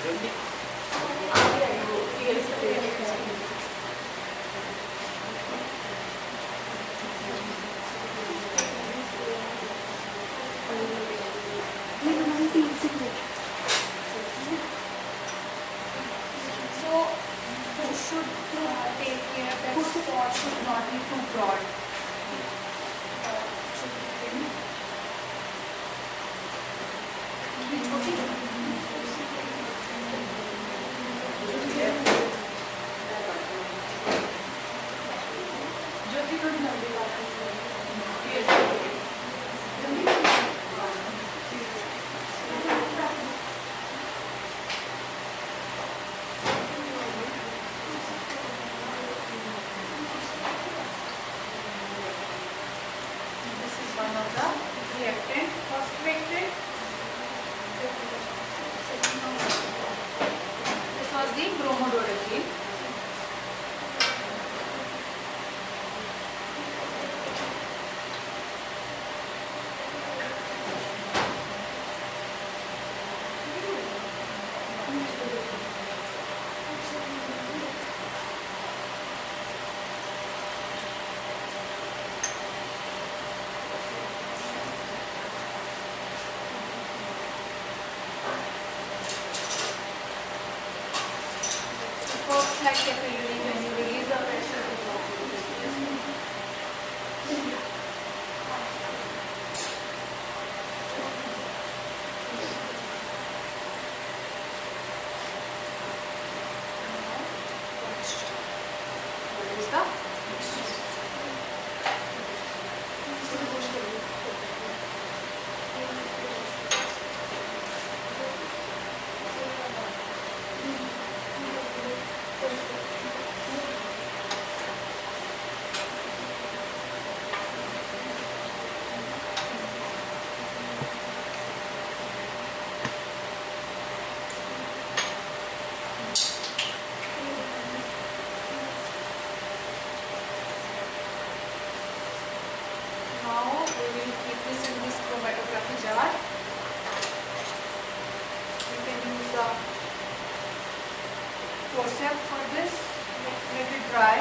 So you should take care that spot should not be too broad. Should be thin. ज्योति थोड़ी लंबी बात This is one of the reactant. First reactant. This was the bromododecene. Works like capillary when you release the pressure. What is the Now we will keep this in this chromatography jar. You can use the forceps for this. Let it dry.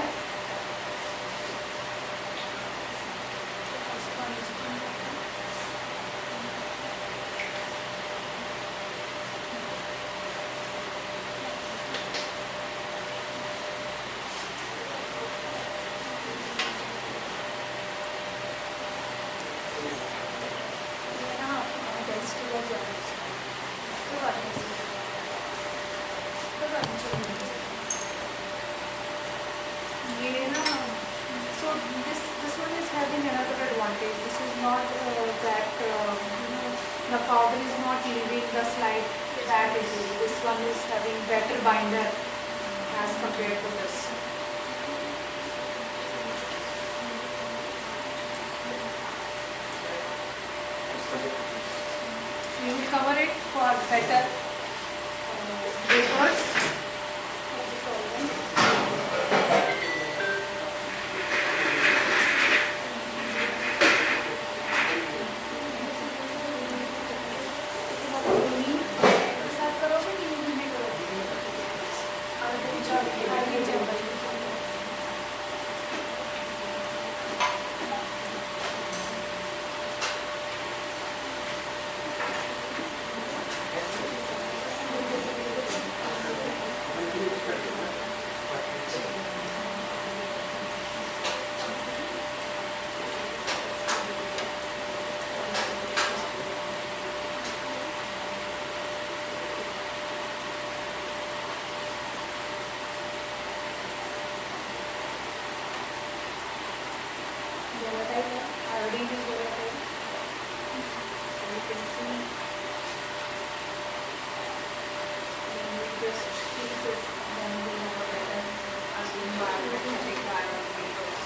So this one is having another advantage. This is not that the powder is not leaving the slide that easily. This one is having better binder as compared to this. We will cover it for better vapors. Iodine is volatile. So you can see. When we just heat it, then we have a better environment to take the iodine vapors.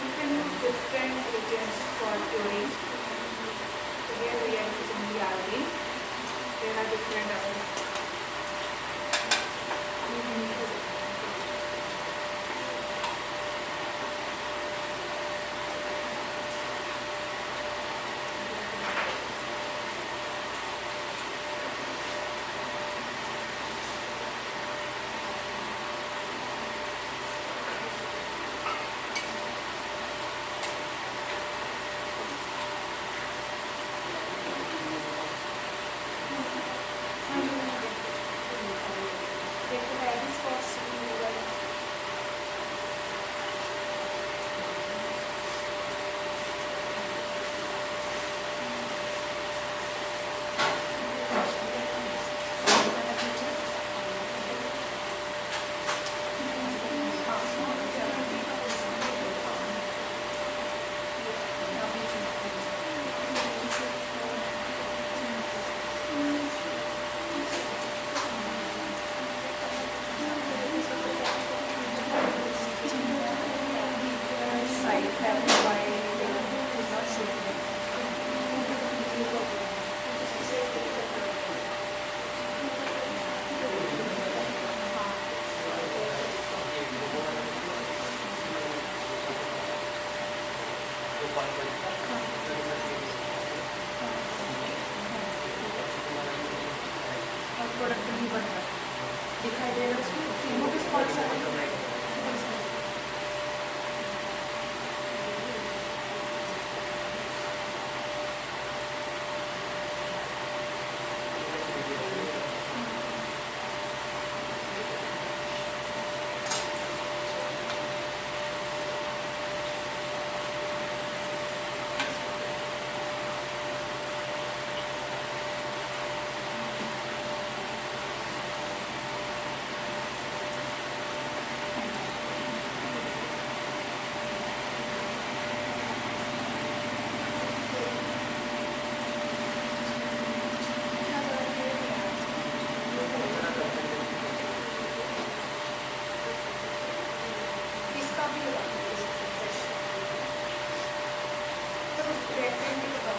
You can use different agents for curing. So here we are using the iodine. There are different others. have why they are not showing it. और product नहीं बन रहा दिखाई दे रहा है उसमें मोटे spots आ रहे हैं इसका भी तो reactant भी लगा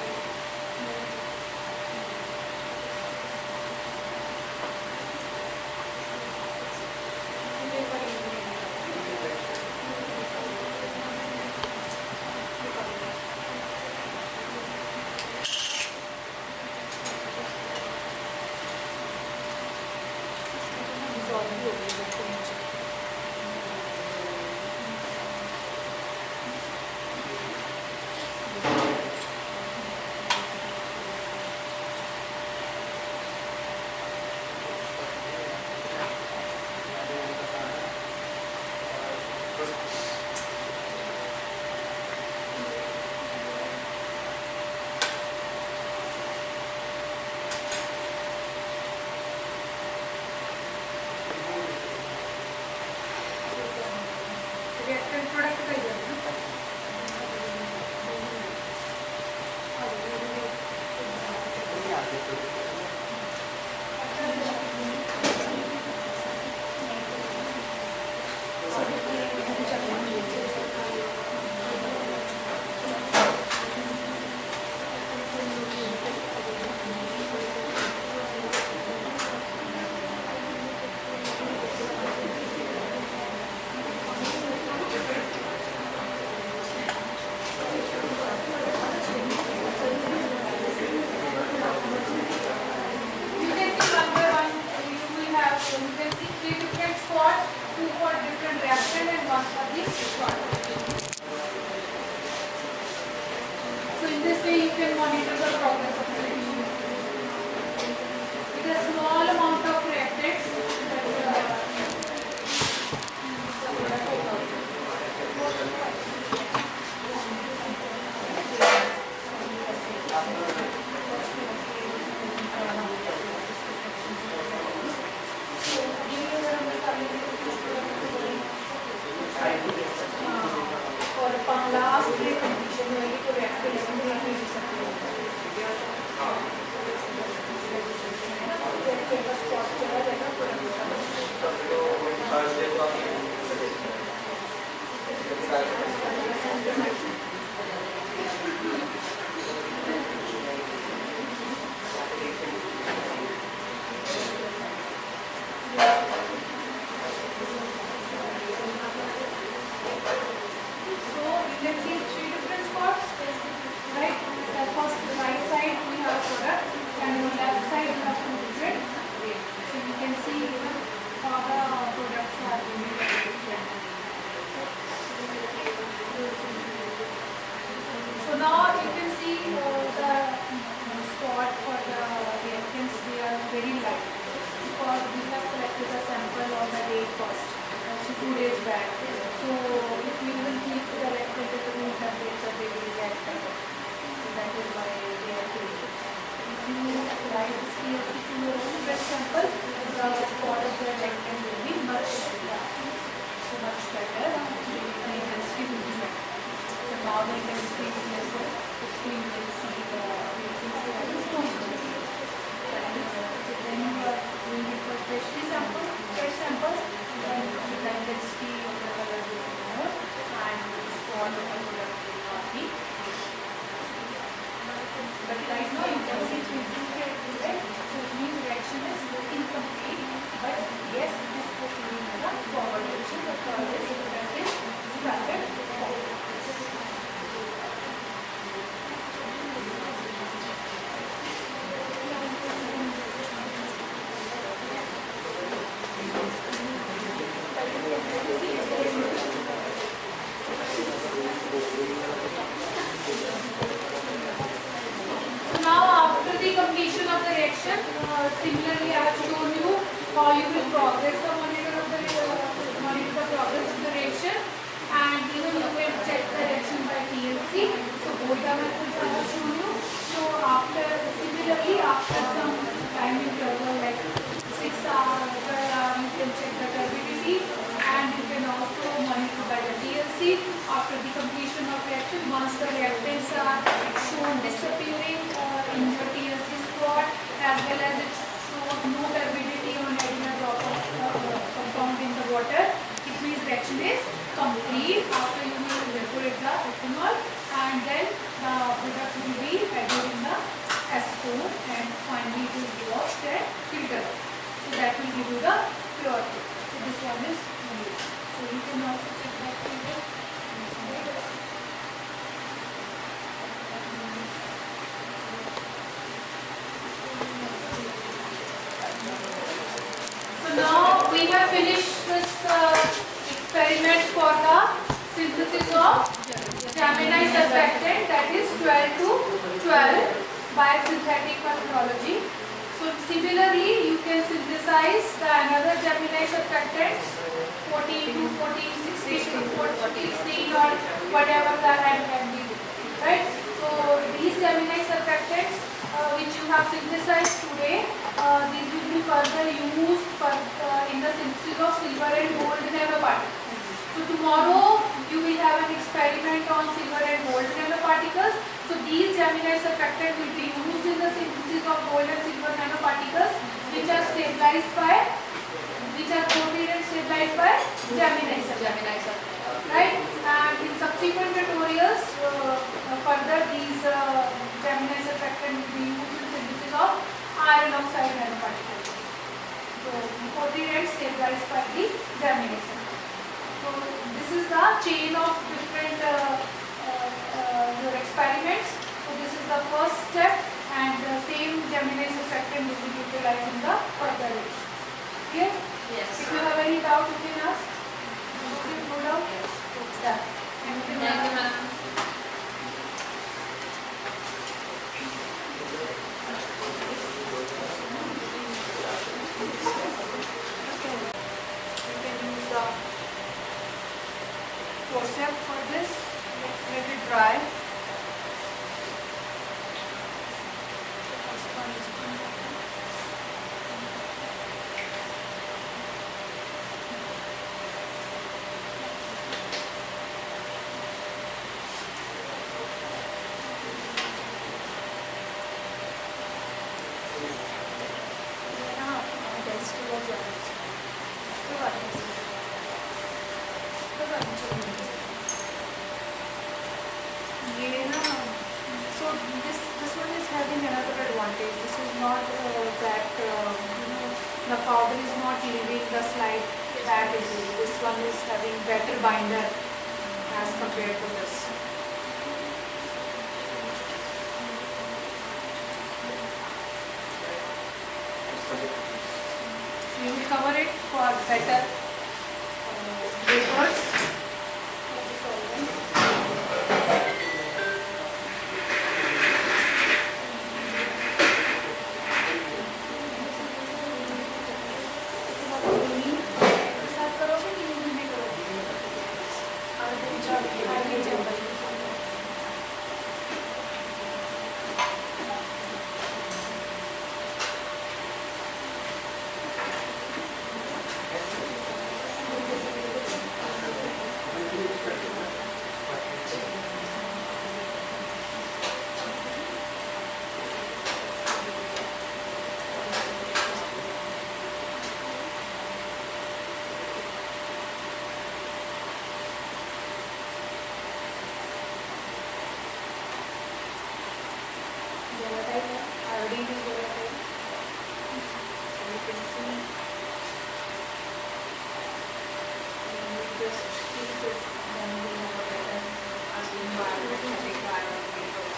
reactant product का ही है You can see one by one. You can see 3 different spots, 2 for different reaction and 1 for the product. So in this way you can monitor the progress of the reaction. With a small amount of reactants, और last condition में तो reactants नहीं हो सकते spot चला जाएगा So you can see 3 different spots, right? The first right side we have product and on left side we have 2 different waves. So you can see how the products are really different. So now you can see the spot for the reactants, they are very light because we have collected a sample on the day first, so 2 days back. So if we will keep the reactant at the room temperature, they will react better. So that is why they are created. If you apply this here to your own fresh sample, the spot of the reactant will be much better. The intensity will be better. So now the intensity is lesser. So you will see the reactants that is not good. So then you are doing it for fresh samples, then the intensity of the color will be more and the spot of the you will progress the monitor of the monitor the progress of the reaction, and even you will check the reaction by TLC. So both the methods I have shown you. So similarly after some time interval like 6 hours, you can check the turbidity, and you can also monitor by the TLC after the completion of reaction. Once the reactants are shown disappearing in your TLC spot, as well as it shows no turbidity on adding a drop of compound in the water, it means reaction is complete. After you will evaporate the ethanol, and then the product will be added in the acetone, and finally it is washed and filtered. So that will give you the purity. So this one is made. So you can also check that figure. So now we have finished this experiment for the synthesis of Gemini surfactant, that is 12 to 12 by synthetic methodology. So similarly, you can synthesize the another Gemini surfactants 14 to 14, 16 to 16 or whatever the rank can be, right? So these Gemini surfactants which you have synthesized today, these will be further used for, in the synthesis of silver and gold nanoparticles. So tomorrow you will have an experiment on silver and gold nanoparticles. So these Gemini surfactants will be used in the synthesis of gold and silver nanoparticles, which are stabilized by, which are coated and stabilized by Gemini surfactants, right? And in subsequent tutorials, further these Gemini surfactants will be used in synthesis of iron oxide nanoparticles. So coated and stabilized by the Gemini surfactants. So this is the chain of different your experiments. So this is the first step, and the same Gemini surfactant will be utilized in the further reaction. Clear? Yes. If you have any doubt, you can ask. No doubt? Yes. Done. Thank you, ma'am. Forceps for this, let it dry. So this one is having another advantage. This is not that the powder is not leaving the slide that easily. This one is having better binder as compared to this. You will cover it for better vapors. Iodine is volatile. So you can see, when we just heat it, then we have a better biometallic ion vapors.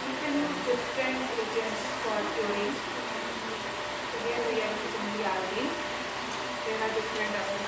You can use different agents for curing. Here we are using the iodine. There are different others.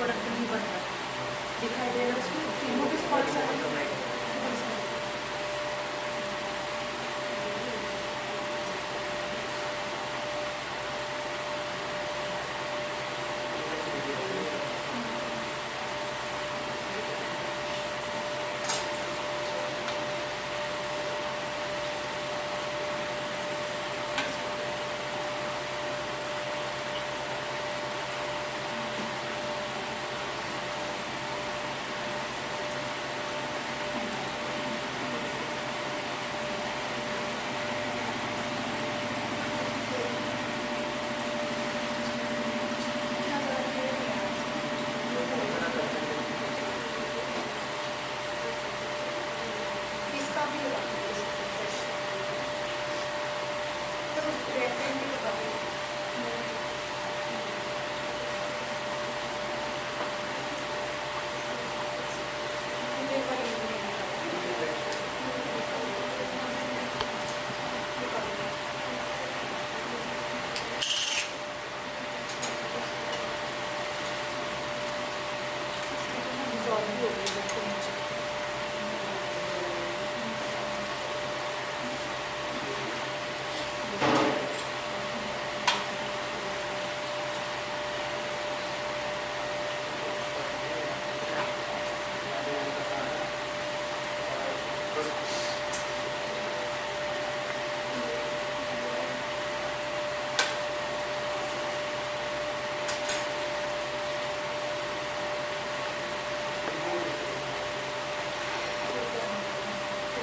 Product नहीं बन रहा दिखाई दे रहा है उसमें तीनों के spots हैं। इसका भी लगा दीजिए fresh। तो उस reactant भी लगा दीजिए। ये एक बार ये भी लगा दीजिए। dissolve भी हो गई बिल्कुल नीचे।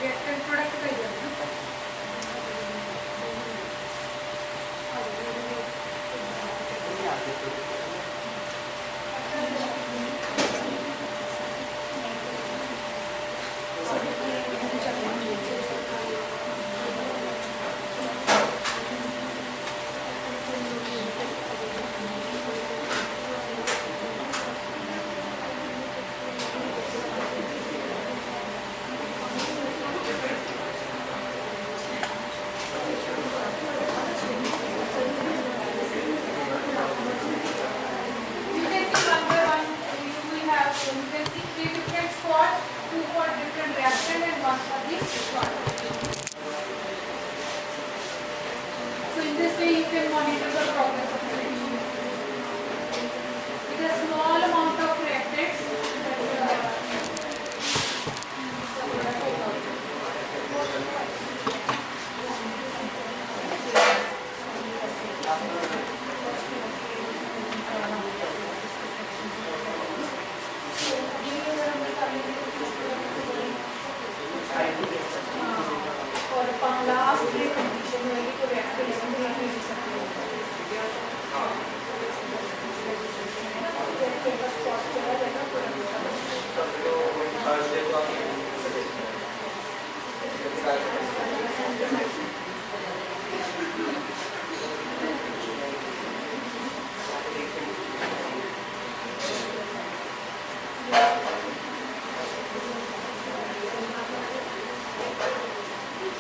रिएक्टेंट प्रोडक्ट का ही है ना। You can see one by one, you can see 3 different spots, 2 for different reaction and 1 for the product. So in this way you can monitor the progress of the reaction. With a small amount of reactants, और last condition में तो reactor इसमें नहीं दे सकते हो। जब बस spot चला जाएगा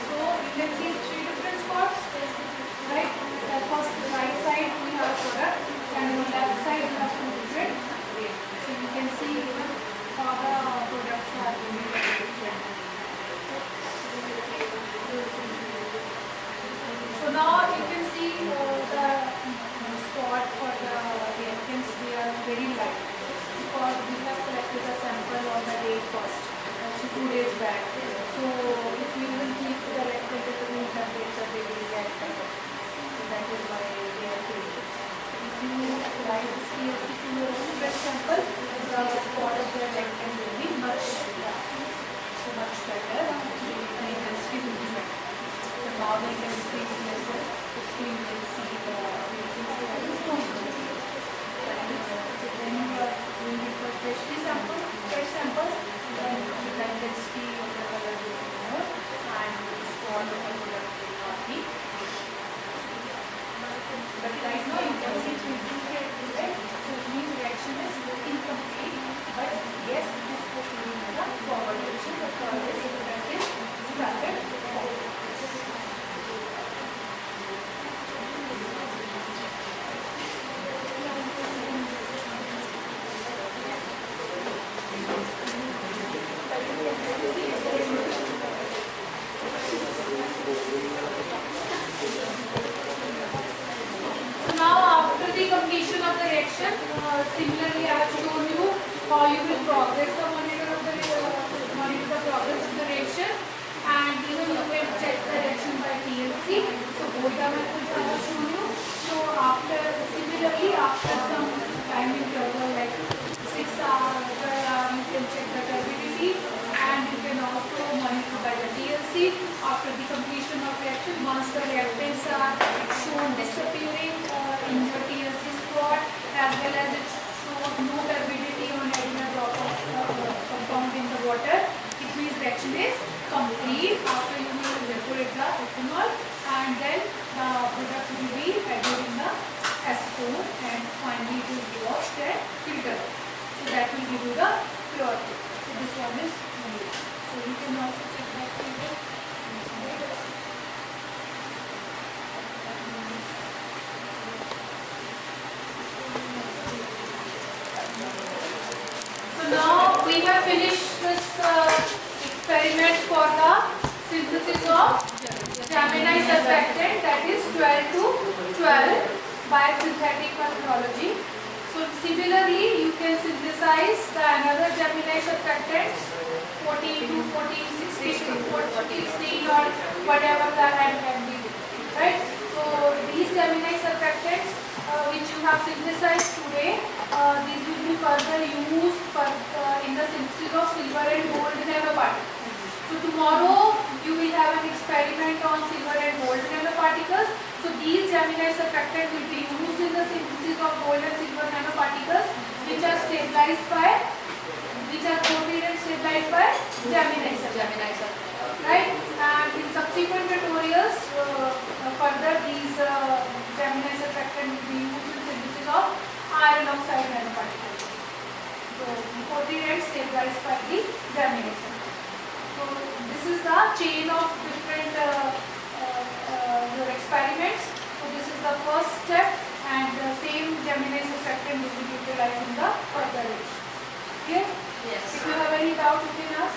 So you can see 3 different spots, right? First right side we have product and on left side we have 2 different waves. So you can see how the products are really different. So now you can see the spot for the reactants, they are very light because we have collected the sample on the day first, actually 2 days back. So if we will keep the reactant at the room temperature, they will react better. So that is why they are created. If you apply this TFT to your own fresh sample, the spot of the reactant will be much darker. So much better, the intensity will be better. So now the intensity is lesser, so you will see the reactancy very strong. So when you are doing it for fresh samples, then the intensity of the color will be more and the spot of the product will not be. But right now you can see 3 different, right? So it means reaction is incomplete. But yes, it is proceeding in a forward direction. The progress of the product is started forward. reaction. Similarly, I have shown you how you will progress the monitor the progress of the reaction, and even you can check the reaction by TLC. So both the methods I have shown you. So similarly after some time interval like 6 hours, 12 hours, you can check the turbidity, and you can also monitor by the TLC after the completion of reaction. Once the reactants are shown disappearing in the TLC spot, as well as it shows no turbidity on adding a drop of compound in the water, it means reaction is complete. After you will evaporate the ethanol, and then the product will be added in the acetone, and finally it will be washed and filtered. So that will give you the purity. So this one is made. So you can also check that figure. So now we have finished this experiment for the synthesis of Gemini surfactant, that is 12 to 12 by synthetic methodology. So similarly, you can synthesize the another Gemini surfactants 14 to 14, 16 to 16 or whatever the hand can be, right? So these Gemini surfactants which you have synthesized today, these will be further used in the synthesis of silver and gold nanoparticles. So tomorrow you will have an experiment on silver and gold nanoparticles. So these Gemini surfactants will be used in the synthesis of gold and silver nanoparticles, which are stabilized by, which are coated and stabilized by Gemini surfactants, right? And in subsequent tutorials, further these Gemini surfactants will be used in synthesis of iron oxide nanoparticles. So coated and stabilized by the Gemini surfactants. So this is the chain of different your experiments. So this is the first step, and the same Gemini surfactant will be utilized in the further reaction. Clear? Yes. If you have any doubt, you can ask.